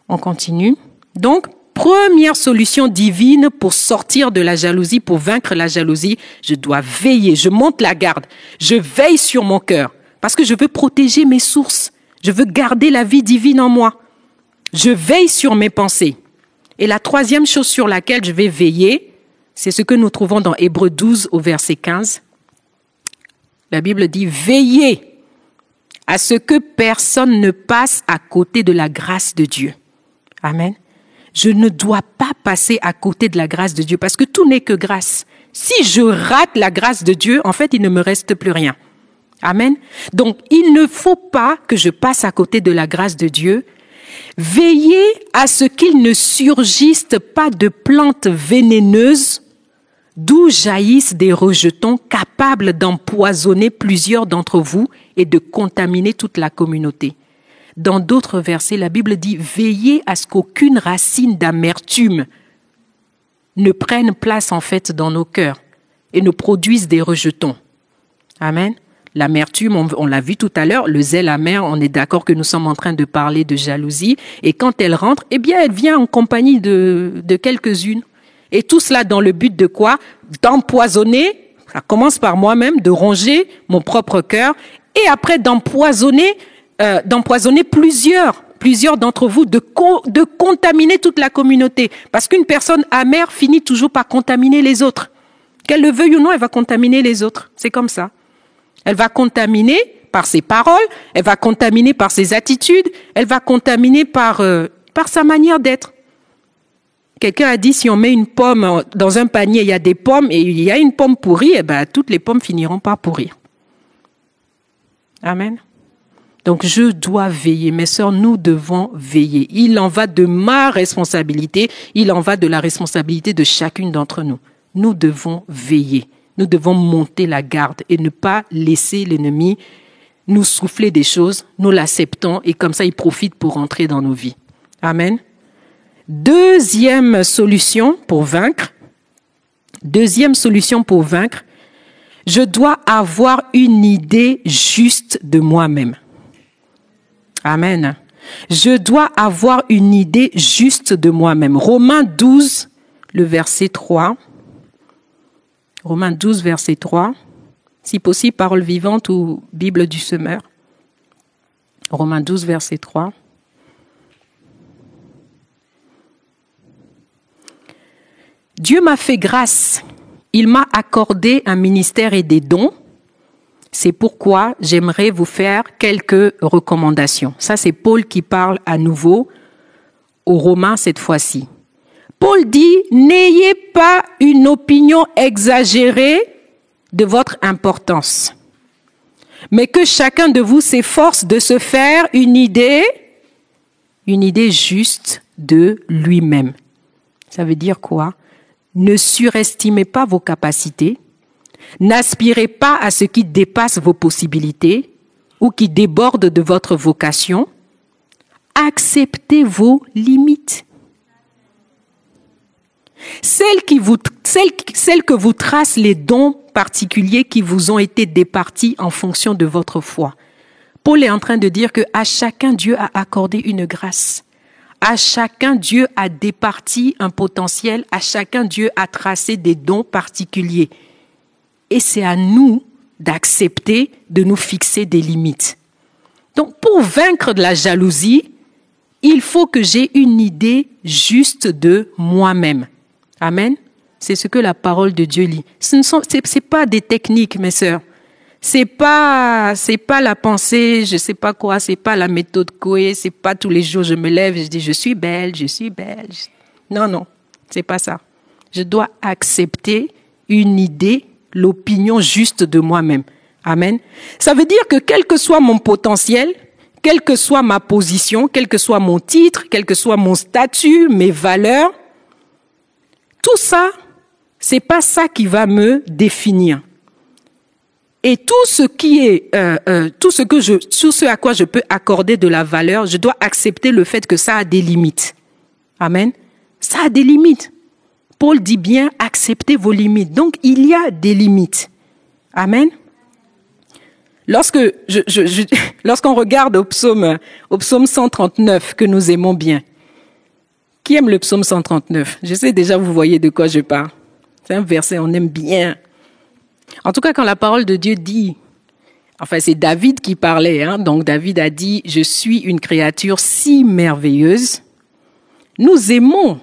On continue. Donc, première solution divine pour sortir de la jalousie, pour vaincre la jalousie, je dois veiller, je monte la garde, je veille sur mon cœur, parce que je veux protéger mes sources, je veux garder la vie divine en moi. Je veille sur mes pensées. Et la troisième chose sur laquelle je vais veiller, c'est ce que nous trouvons dans Hébreux 12 au verset 15. La Bible dit, veillez à ce que personne ne passe à côté de la grâce de Dieu. Amen. Je ne dois pas passer à côté de la grâce de Dieu parce que tout n'est que grâce. Si je rate la grâce de Dieu, en fait, il ne me reste plus rien. Amen. Donc, il ne faut pas que je passe à côté de la grâce de Dieu. Veillez à ce qu'il ne surgisse pas de plantes vénéneuses d'où jaillissent des rejetons capables d'empoisonner plusieurs d'entre vous et de contaminer toute la communauté. Dans d'autres versets, la Bible dit « Veillez à ce qu'aucune racine d'amertume ne prenne place en fait dans nos cœurs et ne produise des rejetons. » Amen. L'amertume, on l'a vu tout à l'heure, le zèle amer, on est d'accord que nous sommes en train de parler de jalousie. Et quand elle rentre, eh bien, elle vient en compagnie de quelques-unes. Et tout cela dans le but de quoi? D'empoisonner, ça commence par moi-même, de ronger mon propre cœur, et après d'empoisonner plusieurs d'entre vous, de contaminer toute la communauté. Parce qu'une personne amère finit toujours par contaminer les autres. Qu'elle le veuille ou non, elle va contaminer les autres. C'est comme ça. Elle va contaminer par ses paroles, elle va contaminer par ses attitudes, elle va contaminer par sa manière d'être. Quelqu'un a dit, si on met une pomme dans un panier, il y a des pommes et il y a une pomme pourrie, eh ben, toutes les pommes finiront par pourrir. Amen. Donc, je dois veiller. Mes sœurs, nous devons veiller. Il en va de ma responsabilité. Il en va de la responsabilité de chacune d'entre nous. nous devons veiller. Nous devons monter la garde et ne pas laisser l'ennemi nous souffler des choses, nous l'acceptons et comme ça, il profite pour rentrer dans nos vies. Amen. Deuxième solution pour vaincre, je dois avoir une idée juste de moi-même. Amen. Je dois avoir une idée juste de moi-même. Romains 12, le verset 3. Romains 12, verset 3. Si possible, parole vivante ou Bible du semeur. Romains 12, verset 3. Dieu m'a fait grâce. Il m'a accordé un ministère et des dons. C'est pourquoi j'aimerais vous faire quelques recommandations. Ça, c'est Paul qui parle à nouveau aux Romains cette fois-ci. Paul dit, n'ayez pas une opinion exagérée de votre importance, mais que chacun de vous s'efforce de se faire une idée juste de lui-même. Ça veut dire quoi? Ne surestimez pas vos capacités, n'aspirez pas à ce qui dépasse vos possibilités ou qui déborde de votre vocation. Acceptez vos limites. Celles que vous tracent les dons particuliers qui vous ont été départis en fonction de votre foi. Paul est en train de dire que à chacun Dieu a accordé une grâce. À chacun Dieu a départi un potentiel. À chacun Dieu a tracé des dons particuliers. Et c'est à nous d'accepter de nous fixer des limites. Donc pour vaincre de la jalousie, il faut que j'ai une idée juste de moi-même. Amen. C'est ce que la parole de Dieu dit. C'est pas des techniques, mes sœurs. C'est pas la pensée, je sais pas quoi, c'est pas la méthode Coué, c'est pas tous les jours je me lève et je dis je suis belle. Non, c'est pas ça. Je dois accepter une idée, l'opinion juste de moi-même. Amen. Ça veut dire que quel que soit mon potentiel, quelle que soit ma position, quel que soit mon titre, quel que soit mon statut, mes valeurs, tout ça, c'est pas ça qui va me définir. Et tout ce à quoi je peux accorder de la valeur, je dois accepter le fait que ça a des limites. Amen. Ça a des limites. Paul dit bien, acceptez vos limites. Donc, il y a des limites. Amen. Lorsqu'on regarde au psaume 139, que nous aimons bien, qui aime le psaume 139? Je sais déjà, vous voyez de quoi je parle. C'est un verset, on aime bien. En tout cas, quand la parole de Dieu dit, enfin c'est David qui parlait, donc David a dit, je suis une créature si merveilleuse. Nous aimons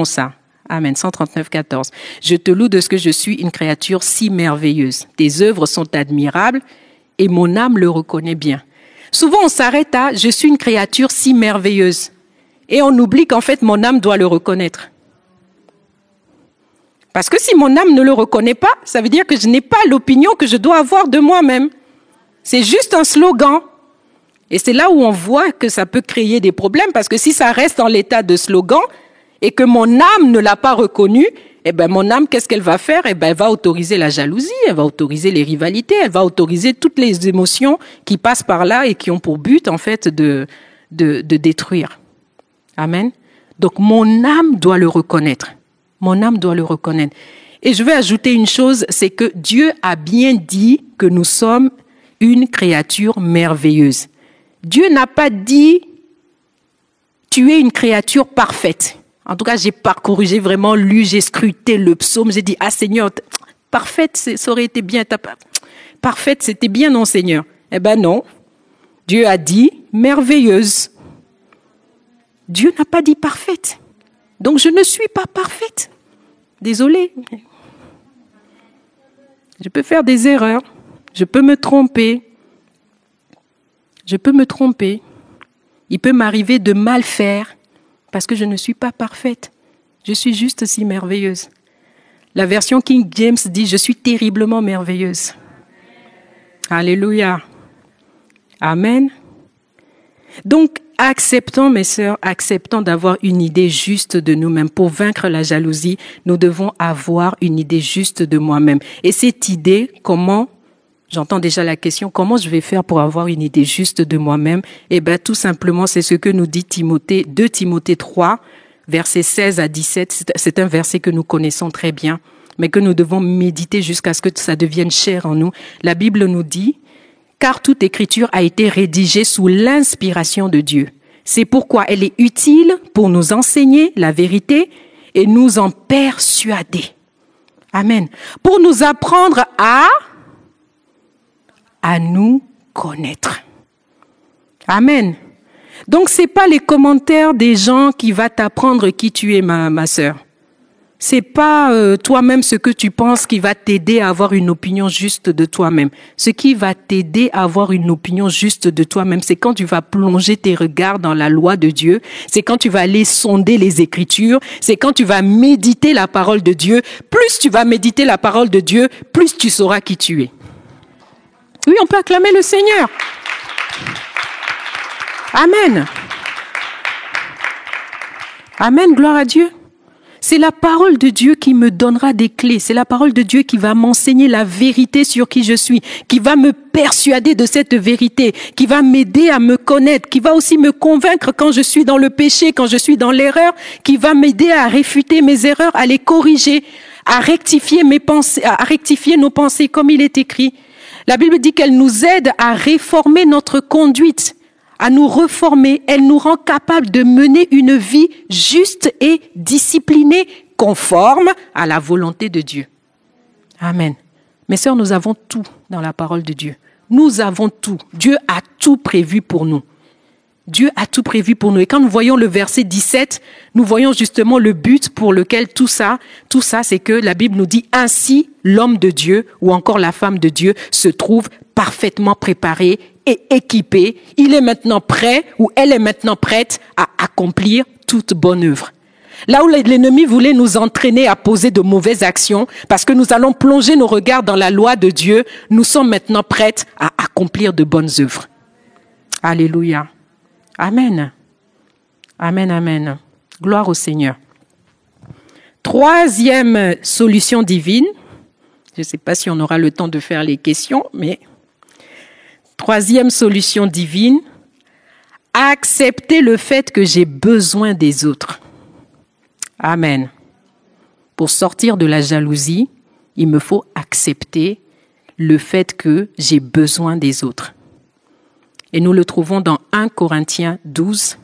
ça. Amen, 139, 14. Je te loue de ce que je suis une créature si merveilleuse. Tes œuvres sont admirables et mon âme le reconnaît bien. Souvent on s'arrête à, je suis une créature si merveilleuse. Et on oublie qu'en fait mon âme doit le reconnaître. Parce que si mon âme ne le reconnaît pas, ça veut dire que je n'ai pas l'opinion que je dois avoir de moi-même. C'est juste un slogan. Et c'est là où on voit que ça peut créer des problèmes, parce que si ça reste en l'état de slogan et que mon âme ne l'a pas reconnu, mon âme, qu'est-ce qu'elle va faire? Elle va autoriser la jalousie, elle va autoriser les rivalités, elle va autoriser toutes les émotions qui passent par là et qui ont pour but, en fait, de détruire. Amen. Donc, mon âme doit le reconnaître. Mon âme doit le reconnaître. Et je vais ajouter une chose, c'est que Dieu a bien dit que nous sommes une créature merveilleuse. Dieu n'a pas dit « tu es une créature parfaite ». En tout cas, j'ai parcouru, j'ai vraiment lu, j'ai scruté le psaume, j'ai dit « ah Seigneur, parfaite, ça aurait été bien. Parfaite, c'était bien, non Seigneur ?» Eh ben non, Dieu a dit « merveilleuse ». Dieu n'a pas dit « parfaite ». Donc je ne suis pas parfaite. Désolée. Je peux faire des erreurs. Je peux me tromper. Il peut m'arriver de mal faire parce que je ne suis pas parfaite. Je suis juste si merveilleuse. La version King James dit « je suis terriblement merveilleuse ». Alléluia. Amen. Donc, acceptons, mes sœurs, acceptons d'avoir une idée juste de nous-mêmes. Pour vaincre la jalousie, nous devons avoir une idée juste de moi-même. Et cette idée, comment, j'entends déjà la question, comment je vais faire pour avoir une idée juste de moi-même? Eh bien, tout simplement, c'est ce que nous dit Timothée, 2 Timothée 3, versets 16 à 17. C'est un verset que nous connaissons très bien, mais que nous devons méditer jusqu'à ce que ça devienne cher en nous. La Bible nous dit, car toute écriture a été rédigée sous l'inspiration de Dieu. C'est pourquoi elle est utile pour nous enseigner la vérité et nous en persuader. Amen. Pour nous apprendre à nous connaître. Amen. Donc, c'est pas les commentaires des gens qui va t'apprendre qui tu es, ma sœur. C'est pas toi-même ce que tu penses qui va t'aider à avoir une opinion juste de toi-même. Ce qui va t'aider à avoir une opinion juste de toi-même, c'est quand tu vas plonger tes regards dans la loi de Dieu, c'est quand tu vas aller sonder les Écritures, c'est quand tu vas méditer la parole de Dieu. Plus tu vas méditer la parole de Dieu, plus tu sauras qui tu es. Oui, on peut acclamer le Seigneur. Amen. Amen, gloire à Dieu. C'est la parole de Dieu qui me donnera des clés. C'est la parole de Dieu qui va m'enseigner la vérité sur qui je suis, qui va me persuader de cette vérité, qui va m'aider à me connaître, qui va aussi me convaincre quand je suis dans le péché, quand je suis dans l'erreur, qui va m'aider à réfuter mes erreurs, à les corriger, à rectifier mes pensées, à rectifier nos pensées comme il est écrit. La Bible dit qu'elle nous aide à réformer notre conduite, à nous reformer. Elle nous rend capables de mener une vie juste et disciplinée, conforme à la volonté de Dieu. Amen. Mes sœurs, nous avons tout dans la parole de Dieu. Nous avons tout. Dieu a tout prévu pour nous. Dieu a tout prévu pour nous. Et quand nous voyons le verset 17, nous voyons justement le but pour lequel tout ça, c'est que la Bible nous dit ainsi l'homme de Dieu ou encore la femme de Dieu se trouve parfaitement préparé et équipé. Il est maintenant prêt ou elle est maintenant prête à accomplir toute bonne œuvre. Là où l'ennemi voulait nous entraîner à poser de mauvaises actions, parce que nous allons plonger nos regards dans la loi de Dieu, nous sommes maintenant prêtes à accomplir de bonnes œuvres. Alléluia. Amen. Amen, amen. Gloire au Seigneur. Troisième solution divine. Je ne sais pas si on aura le temps de faire les questions, mais troisième solution divine. Accepter le fait que j'ai besoin des autres. Amen. Pour sortir de la jalousie, il me faut accepter le fait que j'ai besoin des autres. Et nous le trouvons dans 1 Corinthiens 12.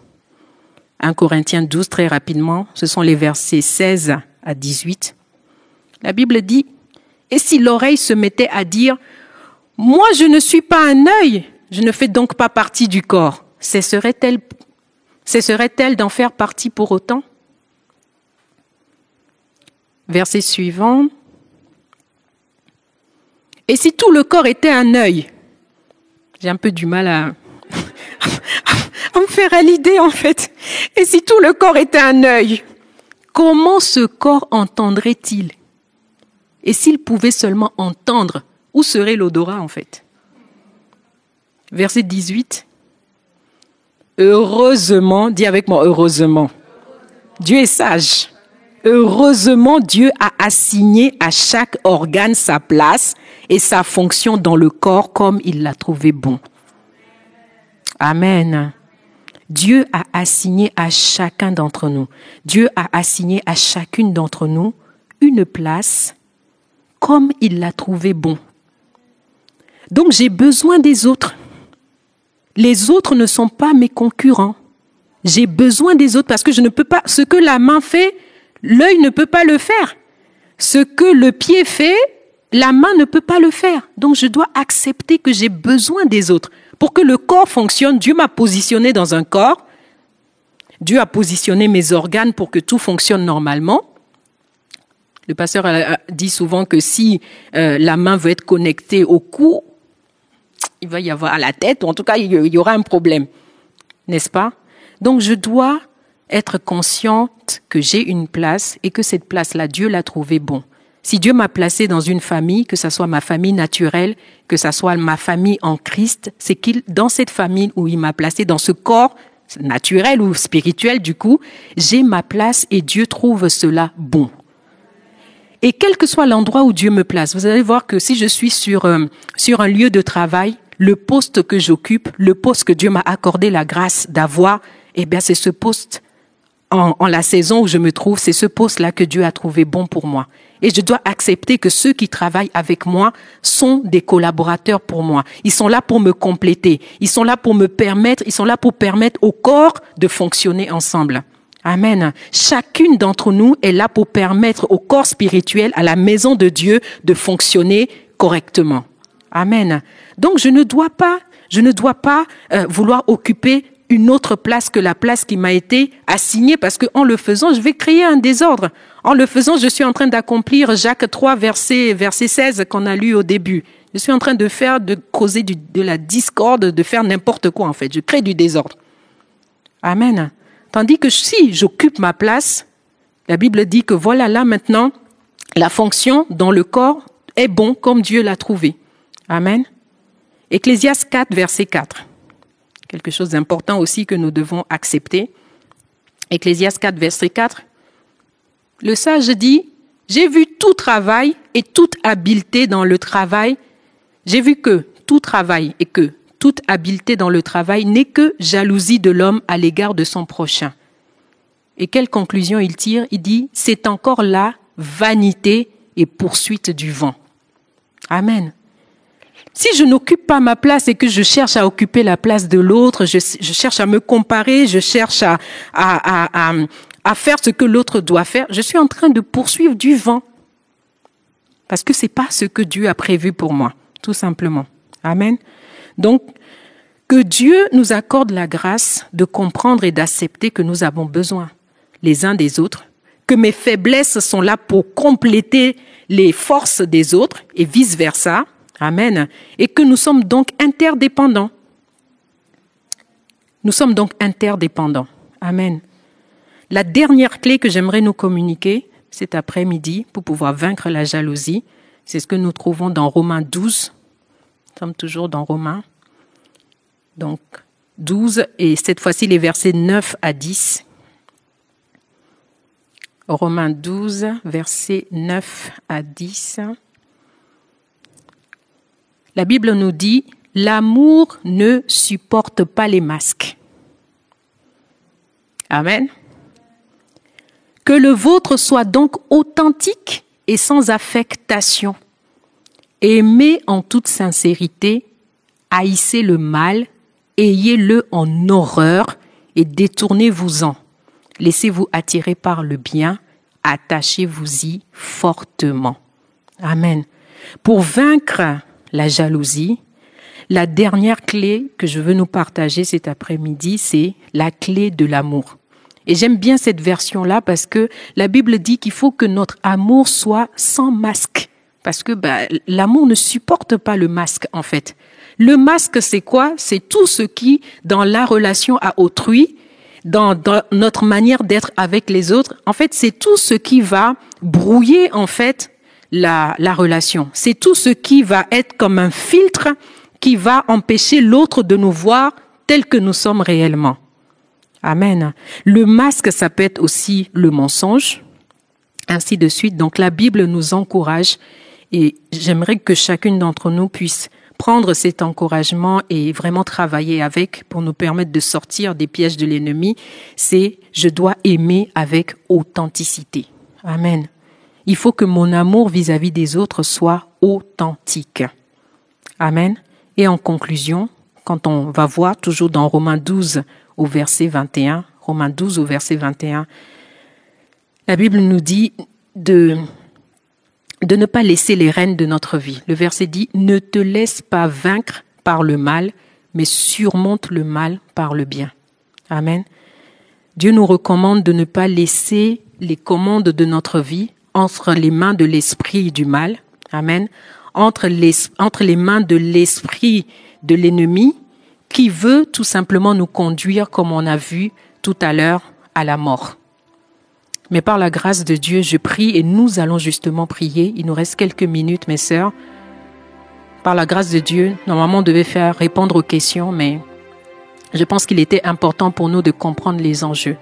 1 Corinthiens 12, très rapidement, ce sont les versets 16 à 18. La Bible dit, « Et si l'oreille se mettait à dire, « Moi je ne suis pas un œil, je ne fais donc pas partie du corps. » Cesserait-elle d'en faire partie pour autant? Verset suivant. « Et si tout le corps était un œil ?» J'ai un peu du mal à me faire à l'idée, en fait. Et si tout le corps était un œil, comment ce corps entendrait-il? Et s'il pouvait seulement entendre, où serait l'odorat, en fait? Verset 18. Heureusement, dis avec moi, heureusement. Dieu est sage. Heureusement, Dieu a assigné à chaque organe sa place et sa fonction dans le corps comme il l'a trouvé bon. Amen. Dieu a assigné à chacun d'entre nous, Dieu a assigné à chacune d'entre nous une place comme il l'a trouvé bon. Donc j'ai besoin des autres. Les autres ne sont pas mes concurrents. J'ai besoin des autres parce que je ne peux pas, ce que la main fait, l'œil ne peut pas le faire. Ce que le pied fait, la main ne peut pas le faire. Donc je dois accepter que j'ai besoin des autres. Pour que le corps fonctionne, Dieu m'a positionné dans un corps. Dieu a positionné mes organes pour que tout fonctionne normalement. Le pasteur dit souvent que si la main veut être connectée au cou, il va y avoir à la tête, ou en tout cas il y aura un problème. N'est-ce pas? Donc je dois être consciente que j'ai une place et que cette place-là, Dieu l'a trouvée bon. Si Dieu m'a placé dans une famille, que ça soit ma famille naturelle, que ça soit ma famille en Christ, c'est qu'il, dans cette famille où il m'a placé, dans ce corps naturelle ou spirituelle du coup, j'ai ma place et Dieu trouve cela bon. Et quel que soit l'endroit où Dieu me place, vous allez voir que si je suis sur un lieu de travail, le poste que j'occupe, le poste que Dieu m'a accordé la grâce d'avoir, eh bien c'est ce poste en la saison où je me trouve, c'est ce poste-là que Dieu a trouvé bon pour moi. Et je dois accepter que ceux qui travaillent avec moi sont des collaborateurs pour moi. Ils sont là pour me compléter. Ils sont là pour permettre au corps de fonctionner ensemble. Amen. Chacune d'entre nous est là pour permettre au corps spirituel, à la maison de Dieu, de fonctionner correctement. Amen. Donc je ne dois pas vouloir occuper une autre place que la place qui m'a été assignée, parce que en le faisant, je vais créer un désordre. En le faisant, je suis en train d'accomplir Jacques 3, verset 16 qu'on a lu au début. Je suis en train de causer de la discorde, de faire n'importe quoi en fait. Je crée du désordre. Amen. Tandis que si j'occupe ma place, la Bible dit que voilà là maintenant, la fonction dans le corps est bon comme Dieu l'a trouvé. Amen. Ecclésiaste 4, verset 4. Quelque chose d'important aussi que nous devons accepter. Ecclésiaste 4, verset 4. Le sage dit, j'ai vu tout travail et toute habileté dans le travail. J'ai vu que tout travail et que toute habileté dans le travail n'est que jalousie de l'homme à l'égard de son prochain. Et quelle conclusion il tire? Il dit, c'est encore là vanité et poursuite du vent. Amen. Si je n'occupe pas ma place et que je cherche à occuper la place de l'autre, je cherche à me comparer, je cherche à faire ce que l'autre doit faire, je suis en train de poursuivre du vent. Parce que c'est pas ce que Dieu a prévu pour moi, tout simplement. Amen. Donc, que Dieu nous accorde la grâce de comprendre et d'accepter que nous avons besoin les uns des autres, que mes faiblesses sont là pour compléter les forces des autres et vice-versa. Amen. Et que nous sommes donc interdépendants. Nous sommes donc interdépendants. Amen. La dernière clé que j'aimerais nous communiquer cet après-midi pour pouvoir vaincre la jalousie, c'est ce que nous trouvons dans Romains 12. Nous sommes toujours dans Romains. Donc 12 et cette fois-ci les versets 9 à 10. Romains 12, versets 9 à 10. La Bible nous dit, l'amour ne supporte pas les masques. Amen. Que le vôtre soit donc authentique et sans affectation. Aimez en toute sincérité, haïssez le mal, ayez-le en horreur et détournez-vous-en. Laissez-vous attirer par le bien, attachez-vous-y fortement. Amen. Pour vaincre la jalousie, la dernière clé que je veux nous partager cet après-midi, c'est la clé de l'amour. Et j'aime bien cette version-là parce que la Bible dit qu'il faut que notre amour soit sans masque. Parce que l'amour ne supporte pas le masque, en fait. Le masque, c'est quoi? C'est tout ce qui, dans la relation à autrui, dans notre manière d'être avec les autres, en fait, c'est tout ce qui va brouiller, en fait, la relation. C'est tout ce qui va être comme un filtre qui va empêcher l'autre de nous voir tel que nous sommes réellement. Amen. Le masque, ça peut être aussi le mensonge, ainsi de suite. Donc la Bible nous encourage et j'aimerais que chacune d'entre nous puisse prendre cet encouragement et vraiment travailler avec pour nous permettre de sortir des pièges de l'ennemi. C'est « je dois aimer avec authenticité ». Amen. Il faut que mon amour vis-à-vis des autres soit authentique. Amen. Et en conclusion, quand on va voir toujours dans Romains 12 au verset 21, Romains 12 au verset 21, la Bible nous dit de ne pas laisser les rênes de notre vie. Le verset dit « Ne te laisse pas vaincre par le mal, mais surmonte le mal par le bien. » Amen. Dieu nous recommande de ne pas laisser les commandes de notre vie entre les mains de l'esprit du mal. Amen. Entre les mains de l'esprit de l'ennemi qui veut tout simplement nous conduire, comme on a vu tout à l'heure, à la mort. Mais par la grâce de Dieu, je prie et nous allons justement prier. Il nous reste quelques minutes, mes sœurs. Par la grâce de Dieu, normalement on devait répondre aux questions, mais je pense qu'il était important pour nous de comprendre les enjeux.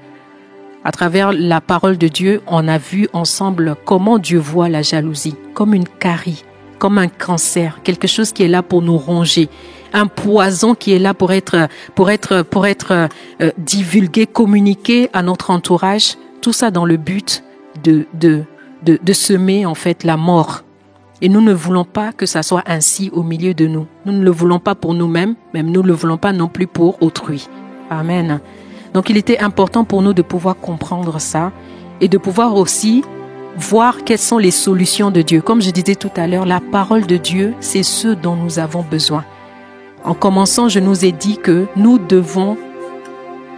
À travers la parole de Dieu, on a vu ensemble comment Dieu voit la jalousie, comme une carie, comme un cancer, quelque chose qui est là pour nous ronger, un poison qui est là pour être divulgué, communiqué à notre entourage, tout ça dans le but de semer en fait la mort. Et nous ne voulons pas que ça soit ainsi au milieu de nous. Nous ne le voulons pas pour nous-mêmes, même nous ne le voulons pas non plus pour autrui. Amen. Donc il était important pour nous de pouvoir comprendre ça et de pouvoir aussi voir quelles sont les solutions de Dieu. Comme je disais tout à l'heure, la parole de Dieu, c'est ce dont nous avons besoin. En commençant, je nous ai dit que nous devons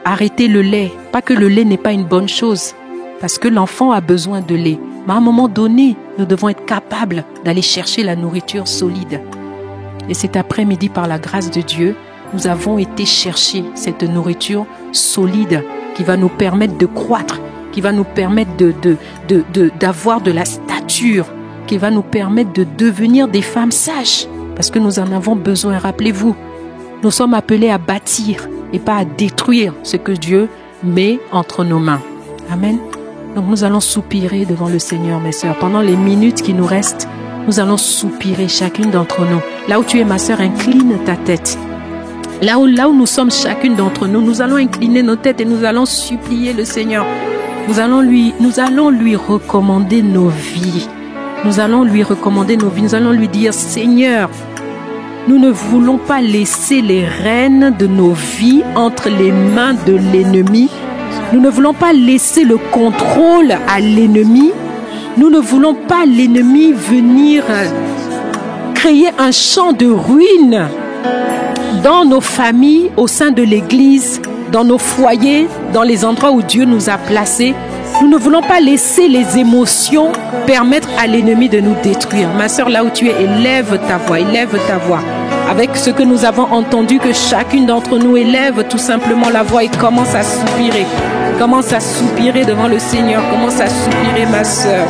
arrêter le lait. Pas que le lait n'est pas une bonne chose, parce que l'enfant a besoin de lait. Mais à un moment donné, nous devons être capables d'aller chercher la nourriture solide. Et cet après-midi, par la grâce de Dieu, nous avons été chercher cette nourriture solide qui va nous permettre de croître, qui va nous permettre d'avoir de la stature, qui va nous permettre de devenir des femmes sages. Parce que nous en avons besoin. Rappelez-vous, nous sommes appelés à bâtir et pas à détruire ce que Dieu met entre nos mains. Amen. Donc nous allons soupirer devant le Seigneur, mes sœurs. Pendant les minutes qui nous restent, nous allons soupirer chacune d'entre nous. Là où tu es, ma sœur, incline ta tête. Là où nous sommes chacune d'entre nous, nous allons incliner nos têtes et nous allons supplier le Seigneur. Nous allons lui recommander nos vies. Nous allons lui recommander nos vies. Nous allons lui dire, Seigneur, nous ne voulons pas laisser les rênes de nos vies entre les mains de l'ennemi. Nous ne voulons pas laisser le contrôle à l'ennemi. Nous ne voulons pas l'ennemi venir créer un champ de ruines dans nos familles, au sein de l'Église, dans nos foyers, dans les endroits où Dieu nous a placés. Nous ne voulons pas laisser les émotions permettre à l'ennemi de nous détruire. Ma sœur, là où tu es, élève ta voix, avec ce que nous avons entendu, que chacune d'entre nous élève tout simplement la voix et commence à soupirer. Commence à soupirer devant le Seigneur. Commence à soupirer, ma sœur.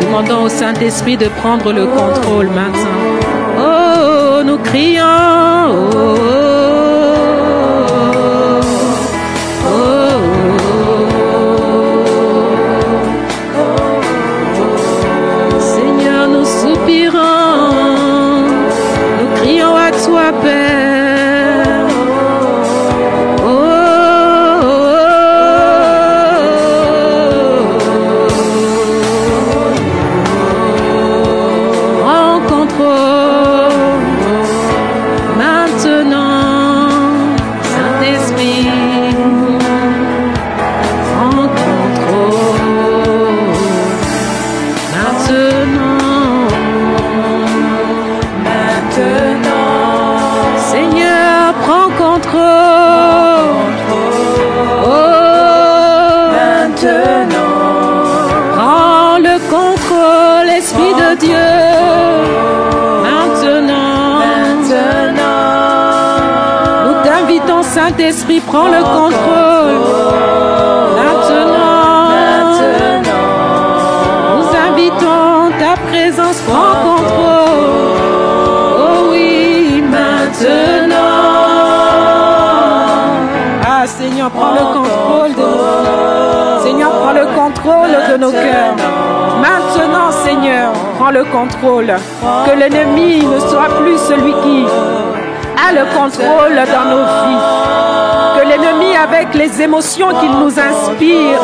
Demandons au Saint-Esprit de prendre le contrôle maintenant. Oh, nous crions. Seigneur, nous soupirons. Nous crions à toi, Père. Saint-Esprit, prends le contrôle. Maintenant, nous invitons ta présence, prends contrôle. Oh oui, maintenant. Ah, Seigneur, prends le contrôle de nous. Seigneur, prends le contrôle de nos cœurs. Maintenant, Seigneur, prends le contrôle. Que l'ennemi ne soit plus celui qui a le contrôle dans nos vies. Que l'ennemi, avec les émotions qu'il nous inspire,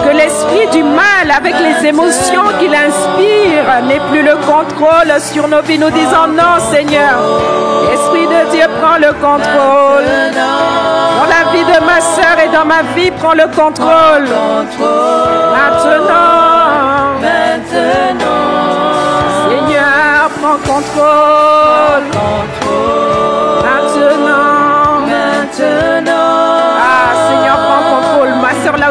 que l'esprit du mal, avec les émotions qu'il inspire, n'ait plus le contrôle sur nos vies. Nous disons non, Seigneur. Esprit de Dieu, prends le contrôle. Dans la vie de ma sœur et dans ma vie, prends le contrôle. Maintenant. Seigneur, prends contrôle. Maintenant.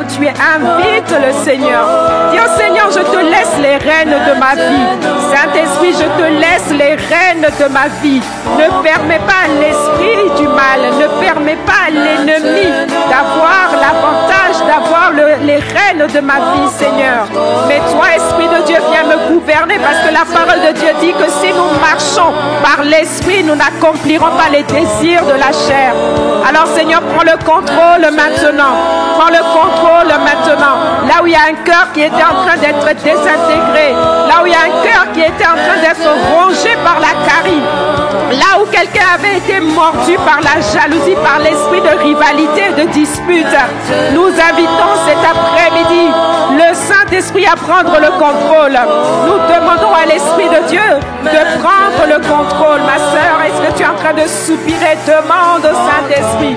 où tu es, invite le Seigneur. Dis au Seigneur, je te laisse les rênes de ma vie. Saint-Esprit, je te laisse les rênes de ma vie. Ne permets pas à l'esprit du mal, ne permets pas à l'ennemi d'avoir l'avantage, d'avoir les rênes de ma vie, Seigneur. Mais toi, Esprit de Dieu, viens me gouverner, parce que la parole de Dieu dit que si nous marchons par l'Esprit, nous n'accomplirons pas les désirs de la chair. Alors, Seigneur, prends le contrôle maintenant. Prends le contrôle maintenant. Là où il y a un cœur qui était en train d'être désintégré, là où il y a un cœur qui était en train d'être rongé par la carie, là où quelqu'un avait été mordu par la jalousie, par l'esprit de rivalité et de dispute, nous invitons cet après-midi le Saint-Esprit à prendre le contrôle. Nous demandons à l'Esprit de Dieu de prendre le contrôle. Ma sœur, est-ce que tu es en train de soupirer? Demande au Saint-Esprit.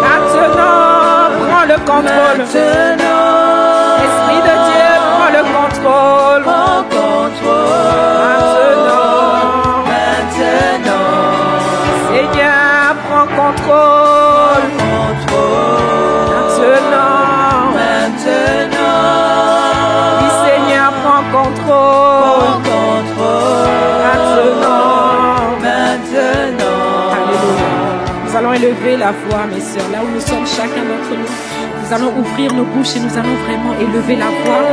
Maintenant, prends le contrôle. Esprit de Dieu, prends le contrôle. Seigneur, prends contrôle. Oui, Seigneur, prends contrôle. Alléluia. Nous allons élever la voix, mes sœurs, là où nous sommes chacun d'entre nous. Nous allons ouvrir nos bouches et nous allons vraiment élever la voix.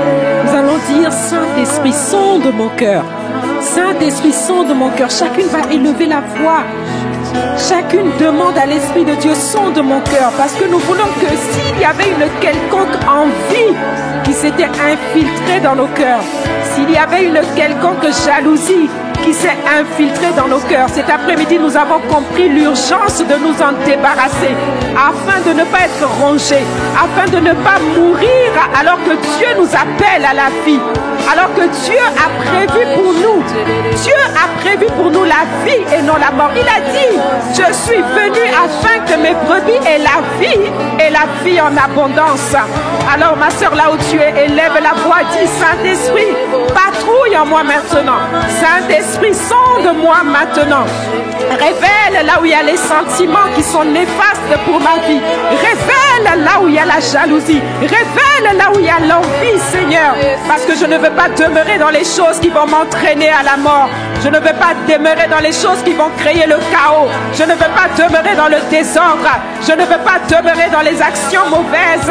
Nous allons dire, Saint-Esprit, sonde mon cœur. Saint-Esprit, sonde mon cœur. Chacune va élever la voix. Chacune demande à l'Esprit de Dieu, sonde mon cœur, parce que nous voulons que s'il y avait une quelconque envie qui s'était infiltrée dans nos cœurs, s'il y avait une quelconque jalousie qui s'est infiltrée dans nos cœurs, cet après-midi, nous avons compris l'urgence de nous en débarrasser, afin de ne pas être rongés, afin de ne pas mourir, alors que Dieu nous appelle à la vie, alors que Dieu a prévu pour nous. Dieu a prévu pour nous la vie et non la mort. Il a dit, je suis venu afin que mes brebis aient la vie et la vie en abondance. Alors ma soeur, là où tu es, élève la voix, dis, Saint-Esprit, patrouille en moi maintenant. Saint-Esprit, sonde-moi maintenant. Révèle là où il y a les sentiments qui sont néfastes pour ma vie. Révèle là où il y a la jalousie. Révèle là où il y a l'envie, Seigneur. Parce que je ne veux pas demeurer dans les choses qui vont m'entraîner à la mort. Je ne veux pas demeurer dans les choses qui vont créer le chaos. Je ne veux pas demeurer dans le désordre. Je ne veux pas demeurer dans les actions mauvaises.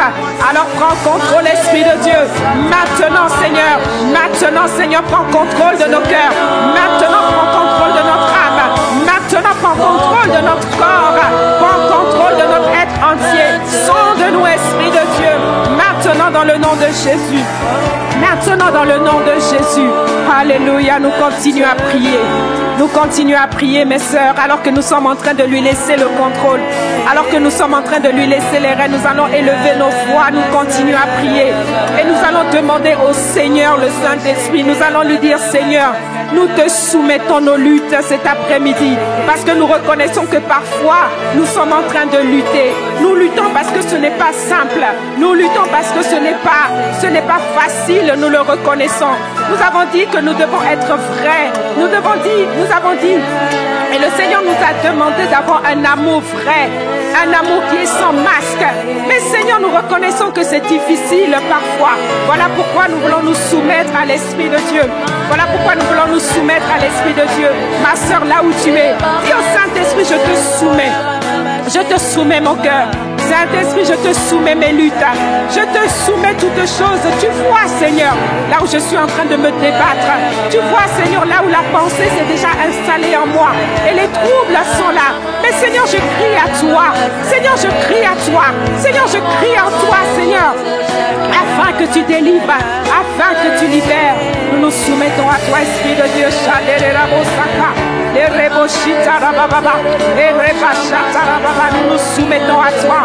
Alors prends contrôle, Esprit de Dieu. Maintenant, Seigneur. Maintenant, Seigneur, prends contrôle de nos cœurs. Maintenant, prends contrôle de notre âme. Maintenant, prends contrôle de notre corps. Prends contrôle de notre être entier. Sonde-nous, Esprit de Dieu. Maintenant, dans le nom de Jésus. Maintenant, dans le nom de Jésus. Alléluia, nous continuons à prier. Nous continuons à prier, mes sœurs, alors que nous sommes en train de lui laisser le contrôle. Alors que nous sommes en train de lui laisser les rênes, nous allons élever nos voix, nous continuons à prier. Et nous allons demander au Seigneur, le Saint-Esprit, nous allons lui dire, Seigneur, nous te soumettons nos luttes cet après-midi. Parce que nous reconnaissons que parfois, nous sommes en train de lutter. Nous luttons parce que ce n'est pas simple. Nous luttons parce que ce n'est pas facile, nous le reconnaissons. Nous avons dit que nous devons être vrais. Nous avons dit, et le Seigneur nous a demandé d'avoir un amour vrai, un amour qui est sans masque. Mais Seigneur, nous reconnaissons que c'est difficile parfois. Voilà pourquoi nous voulons nous soumettre à l'Esprit de Dieu. Voilà pourquoi nous voulons nous soumettre à l'Esprit de Dieu. Ma sœur, là où tu es, dis au Saint-Esprit, je te soumets. Je te soumets mon cœur. Saint-Esprit, je te soumets mes luttes. Je te soumets toutes choses. Tu vois, Seigneur, là où je suis en train de me débattre. Tu vois, Seigneur, là où la pensée s'est déjà installée en moi. Et les troubles sont là. Mais Seigneur, je crie à toi. Seigneur, je crie à toi. Seigneur, je crie en toi, Seigneur. Afin que tu délivres, afin que tu libères. Nous nous soumettons à toi, Esprit de Dieu. Nous nous soumettons à toi.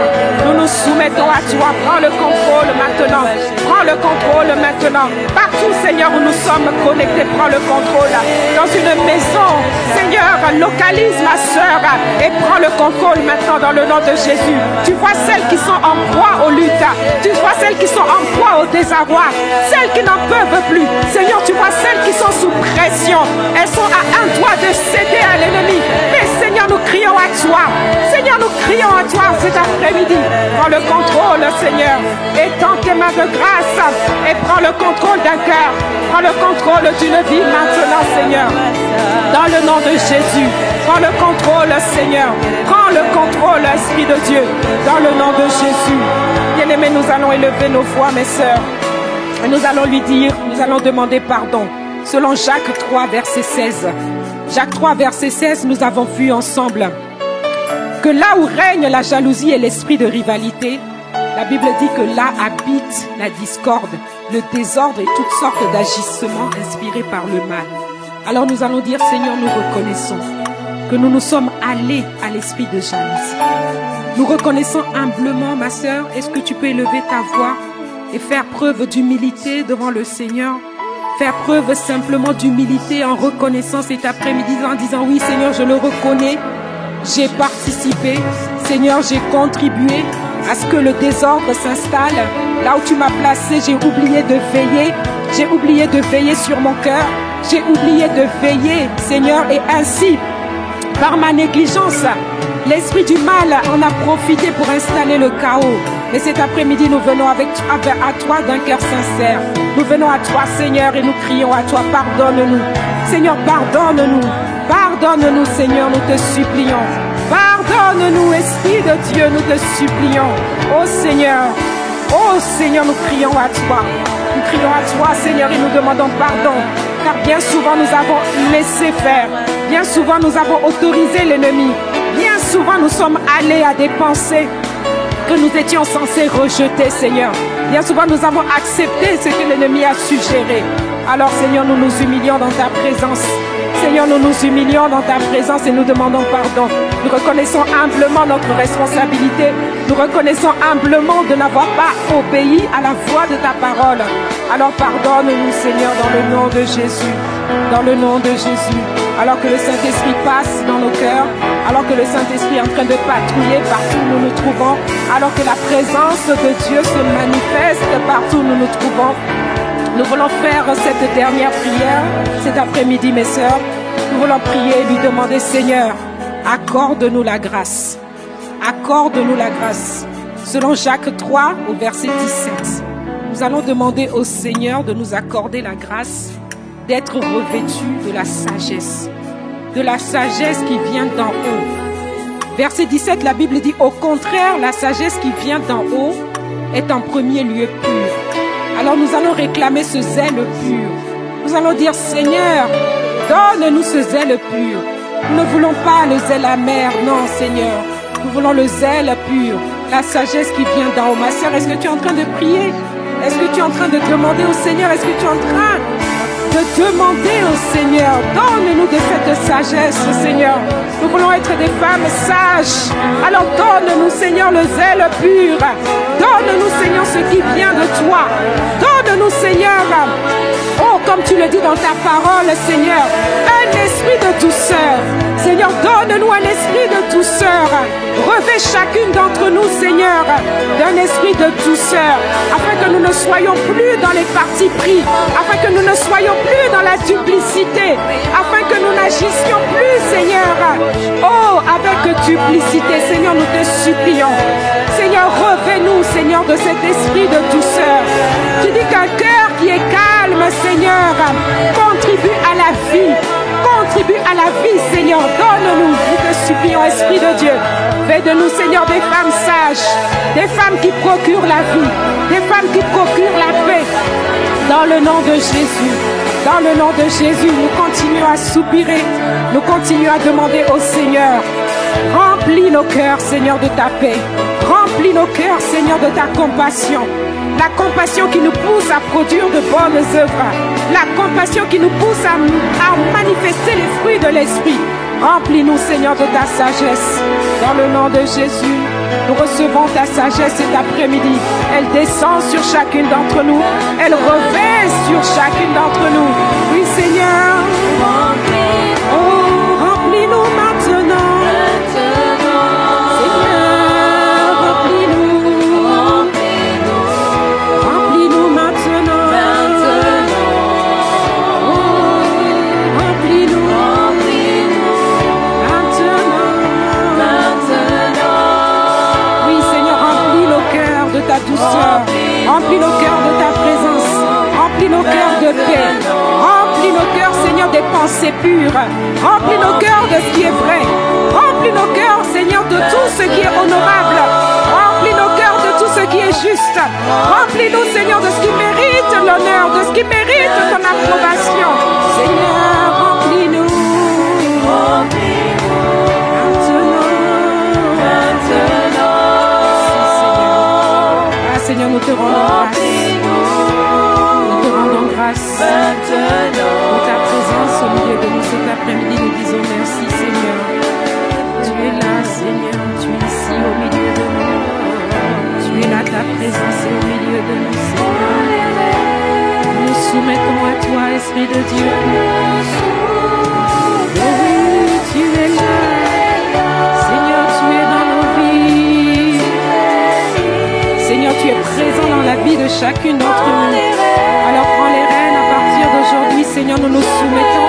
Nous nous soumettons à toi. Prends le contrôle maintenant. Prends le contrôle maintenant. Partout, Seigneur, où nous sommes connectés, prends le contrôle. Dans une maison, Seigneur, localise ma sœur et prends le contrôle maintenant dans le nom de Jésus. Tu vois celles qui sont en proie aux luttes. Tu vois celles qui sont en proie au désarroi. Celles qui n'en peuvent plus. Seigneur, tu vois celles qui sont sous pression. Elles sont à un doigt de céder à l'ennemi. Mais Seigneur, nous crions à toi. Seigneur, nous crions à toi cet après-midi. Prends le contrôle, Seigneur. Étends tes mains de grâce et prends le contrôle d'un cœur. Prends le contrôle d'une vie maintenant, Seigneur. Dans le nom de Jésus, prends le contrôle, Seigneur. Prends le contrôle, Esprit de Dieu. Dans le nom de Jésus. Bien-aimés, nous allons élever nos voix, mes sœurs. Et nous allons lui dire, nous allons demander pardon. Selon Jacques 3, verset 16. Jacques 3, verset 16, nous avons vu ensemble que là où règne la jalousie et l'esprit de rivalité, la Bible dit que là habite la discorde, le désordre et toutes sortes d'agissements inspirés par le mal. Alors nous allons dire, Seigneur, nous reconnaissons que nous nous sommes allés à l'esprit de jalousie. Nous reconnaissons humblement, ma sœur, est-ce que tu peux élever ta voix et faire preuve d'humilité devant le Seigneur? Faire preuve simplement d'humilité en reconnaissant cet après-midi, en disant, oui Seigneur, je le reconnais, j'ai participé, Seigneur, j'ai contribué à ce que le désordre s'installe. Là où tu m'as placé, j'ai oublié de veiller, j'ai oublié de veiller sur mon cœur, j'ai oublié de veiller, Seigneur, et ainsi, par ma négligence, l'esprit du mal en a profité pour installer le chaos. Et cet après-midi, nous venons à toi d'un cœur sincère. Nous venons à toi, Seigneur, et nous crions à toi, pardonne-nous. Seigneur, pardonne-nous. Pardonne-nous, Seigneur, nous te supplions. Pardonne-nous, Esprit de Dieu, nous te supplions. Oh Seigneur, nous crions à toi. Nous crions à toi, Seigneur, et nous demandons pardon. Car bien souvent, nous avons laissé faire. Bien souvent, nous avons autorisé l'ennemi. Bien souvent, nous sommes allés à des pensées que nous étions censés rejeter, Seigneur. Bien souvent, nous avons accepté ce que l'ennemi a suggéré. Alors, Seigneur, nous nous humilions dans ta présence. Seigneur, nous nous humilions dans ta présence et nous demandons pardon. Nous reconnaissons humblement notre responsabilité. Nous reconnaissons humblement de n'avoir pas obéi à la voix de ta parole. Alors, pardonne-nous, Seigneur, dans le nom de Jésus. Dans le nom de Jésus. Alors que le Saint-Esprit passe dans nos cœurs, alors que le Saint-Esprit est en train de patrouiller partout où nous nous trouvons, alors que la présence de Dieu se manifeste partout où nous nous trouvons, nous voulons faire cette dernière prière cet après-midi, mes sœurs. Nous voulons prier et lui demander, Seigneur, accorde-nous la grâce. Accorde-nous la grâce. Selon Jacques 3, au verset 17, nous allons demander au Seigneur de nous accorder la grâce d'être revêtus de la sagesse qui vient d'en haut. Verset 17, la Bible dit, au contraire, la sagesse qui vient d'en haut est en premier lieu pure. Alors nous allons réclamer ce zèle pur. Nous allons dire, Seigneur, donne-nous ce zèle pur. Nous ne voulons pas le zèle amer, non, Seigneur. Nous voulons le zèle pur, la sagesse qui vient d'en haut. Ma sœur, est-ce que tu es en train de prier? Est-ce que tu es en train de demander au Seigneur? Est-ce que tu es en train de demander au Seigneur, donne-nous de cette sagesse, Seigneur. Nous voulons être des femmes sages. Alors donne-nous, Seigneur, le zèle pur. Donne-nous, Seigneur, ce qui vient de toi. Donne-nous, Seigneur, oh, comme tu le dis dans ta parole, Seigneur, un esprit de douceur. Seigneur, donne-nous un esprit de douceur. Revêt chacune d'entre nous, Seigneur, d'un esprit de douceur, afin que nous ne soyons plus dans les partis pris, afin que nous ne soyons plus dans la duplicité, afin que nous n'agissions plus, Seigneur, oh, avec duplicité. Seigneur, nous te supplions. Seigneur, revêt-nous, Seigneur, de cet esprit de douceur. Tu dis qu'un cœur qui est calme, Seigneur, contribue à la vie. Contribue à la vie, Seigneur. Donne-nous, nous te supplions, Esprit de Dieu. Fais de nous, Seigneur, des femmes sages, des femmes qui procurent la vie, des femmes qui procurent la paix. Dans le nom de Jésus, dans le nom de Jésus, nous continuons à soupirer, nous continuons à demander au Seigneur, remplis nos cœurs, Seigneur, de ta paix. Remplis nos cœurs, Seigneur, de ta compassion. La compassion qui nous pousse à produire de bonnes œuvres. La compassion qui nous pousse à manifester les fruits de l'Esprit. Remplis-nous, Seigneur, de ta sagesse. Dans le nom de Jésus, nous recevons ta sagesse cet après-midi. Elle descend sur chacune d'entre nous. Elle revêt sur chacune d'entre nous. Oui, Seigneur. Oh, remplis-nous maintenant. Maintenant, Remplis nos cœurs, Seigneur, des pensées pures. Remplis nos cœurs de ce qui est vrai. Remplis nos cœurs, Seigneur, de tout ce qui est honorable. Remplis nos cœurs de tout ce qui est juste. Remplis-nous, Seigneur, de ce qui mérite l'honneur, de ce qui mérite ton approbation. Seigneur, remplis-nous. Seigneur, nous te rendons grâce. Nous te rendons grâce pour ta présence au milieu de nous cet après-midi. Nous disons merci, Seigneur. Tu es là, Seigneur. Tu es ici au milieu de nous. Tu es là, ta présence est au milieu de nous, Seigneur. Nous nous soumettons à toi, Esprit de Dieu. Oui, tu es là. Seigneur, tu es dans nos vies. Seigneur, tu es présent dans la vie de chacune d'entre nous. Alors prends les rênes à partir d'aujourd'hui, Seigneur, nous nous soumettons.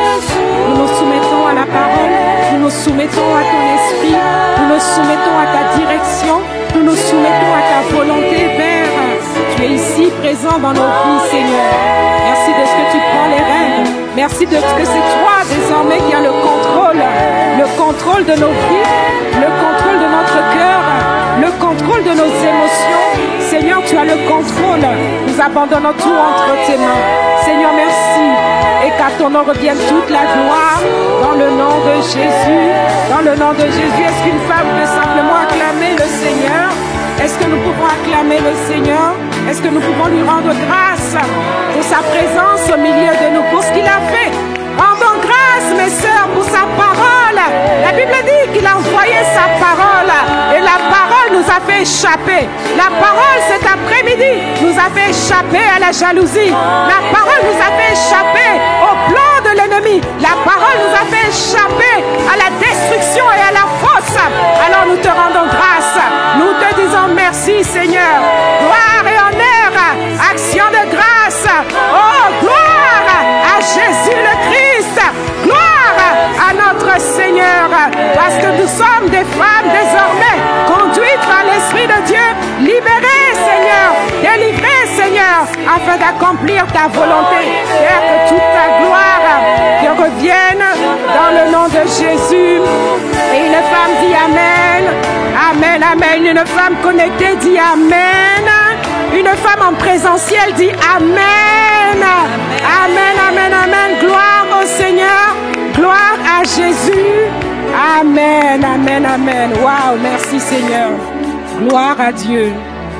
Nous nous soumettons à la parole. Nous nous soumettons à ton esprit. Nous nous soumettons à ta direction. Nous nous soumettons à ta volonté, Père. Tu es ici présent dans nos vies, Seigneur. Merci de ce que tu prends les rênes. Merci de ce que c'est toi désormais qui as le contrôle de nos vies, le contrôle de notre cœur, le contrôle de nos émotions. Seigneur, tu as le contrôle. Nous abandonnons tout entre tes mains. Seigneur, merci. Et qu'à ton nom revienne toute la gloire dans le nom de Jésus. Dans le nom de Jésus, est-ce qu'une femme peut simplement acclamer le Seigneur? Est-ce que nous pouvons acclamer le Seigneur? Est-ce que nous pouvons lui rendre grâce pour sa présence au milieu de nous, pour ce qu'il a fait? Rendons grâce, mes sœurs, pour sa parole. La Bible dit qu'il a envoyé sa parole et la parole nous a fait échapper. La parole cet après-midi nous a fait échapper à la jalousie. La parole nous a fait échapper au plan de l'ennemi. La parole nous a fait échapper à la destruction et à la fosse. Alors nous te rendons grâce. Nous te disons merci, Seigneur. Gloire et honneur, action de grâce. Oh, gloire à Jésus le Christ. Gloire à notre Seigneur. Parce que nous sommes des femmes désormais conduites par l'Esprit de Dieu. Libérées, Seigneur. Délivrées, Seigneur, afin d'accomplir ta volonté. Père, que toute ta gloire te revienne dans le nom de Jésus. Et une femme dit Amen. Amen, Amen. Une femme connectée dit Amen. Une femme en présentiel dit Amen. Amen, Amen, Amen. Gloire au Seigneur. Gloire à Jésus. Amen, Amen, Amen. Waouh, merci Seigneur. Gloire à Dieu.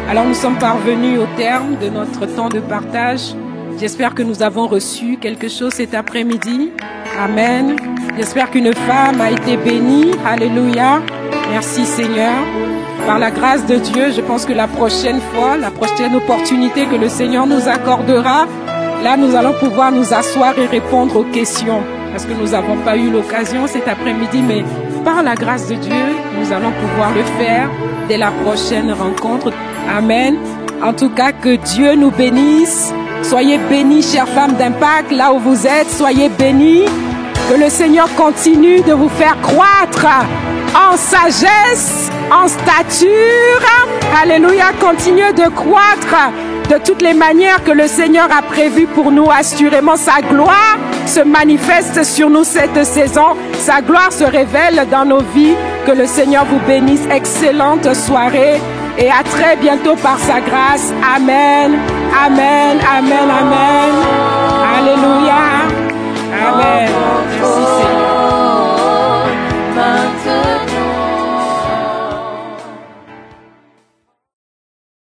Alors nous sommes parvenus au terme de notre temps de partage. J'espère que nous avons reçu quelque chose cet après-midi. Amen. J'espère qu'une femme a été bénie. Alléluia. Merci Seigneur. Par la grâce de Dieu, je pense que la prochaine fois, la prochaine opportunité que le Seigneur nous accordera, là nous allons pouvoir nous asseoir et répondre aux questions. Parce que nous n'avons pas eu l'occasion cet après-midi, mais par la grâce de Dieu, nous allons pouvoir le faire dès la prochaine rencontre. Amen. En tout cas, que Dieu nous bénisse. Soyez bénis, chères femmes d'Impact, là où vous êtes, soyez bénis. Que le Seigneur continue de vous faire croître en sagesse, en stature. Alléluia, continuez de croître de toutes les manières que le Seigneur a prévues pour nous. Assurément, sa gloire se manifeste sur nous cette saison. Sa gloire se révèle dans nos vies. Que le Seigneur vous bénisse. Excellente soirée et à très bientôt par sa grâce. Amen, amen, amen, amen.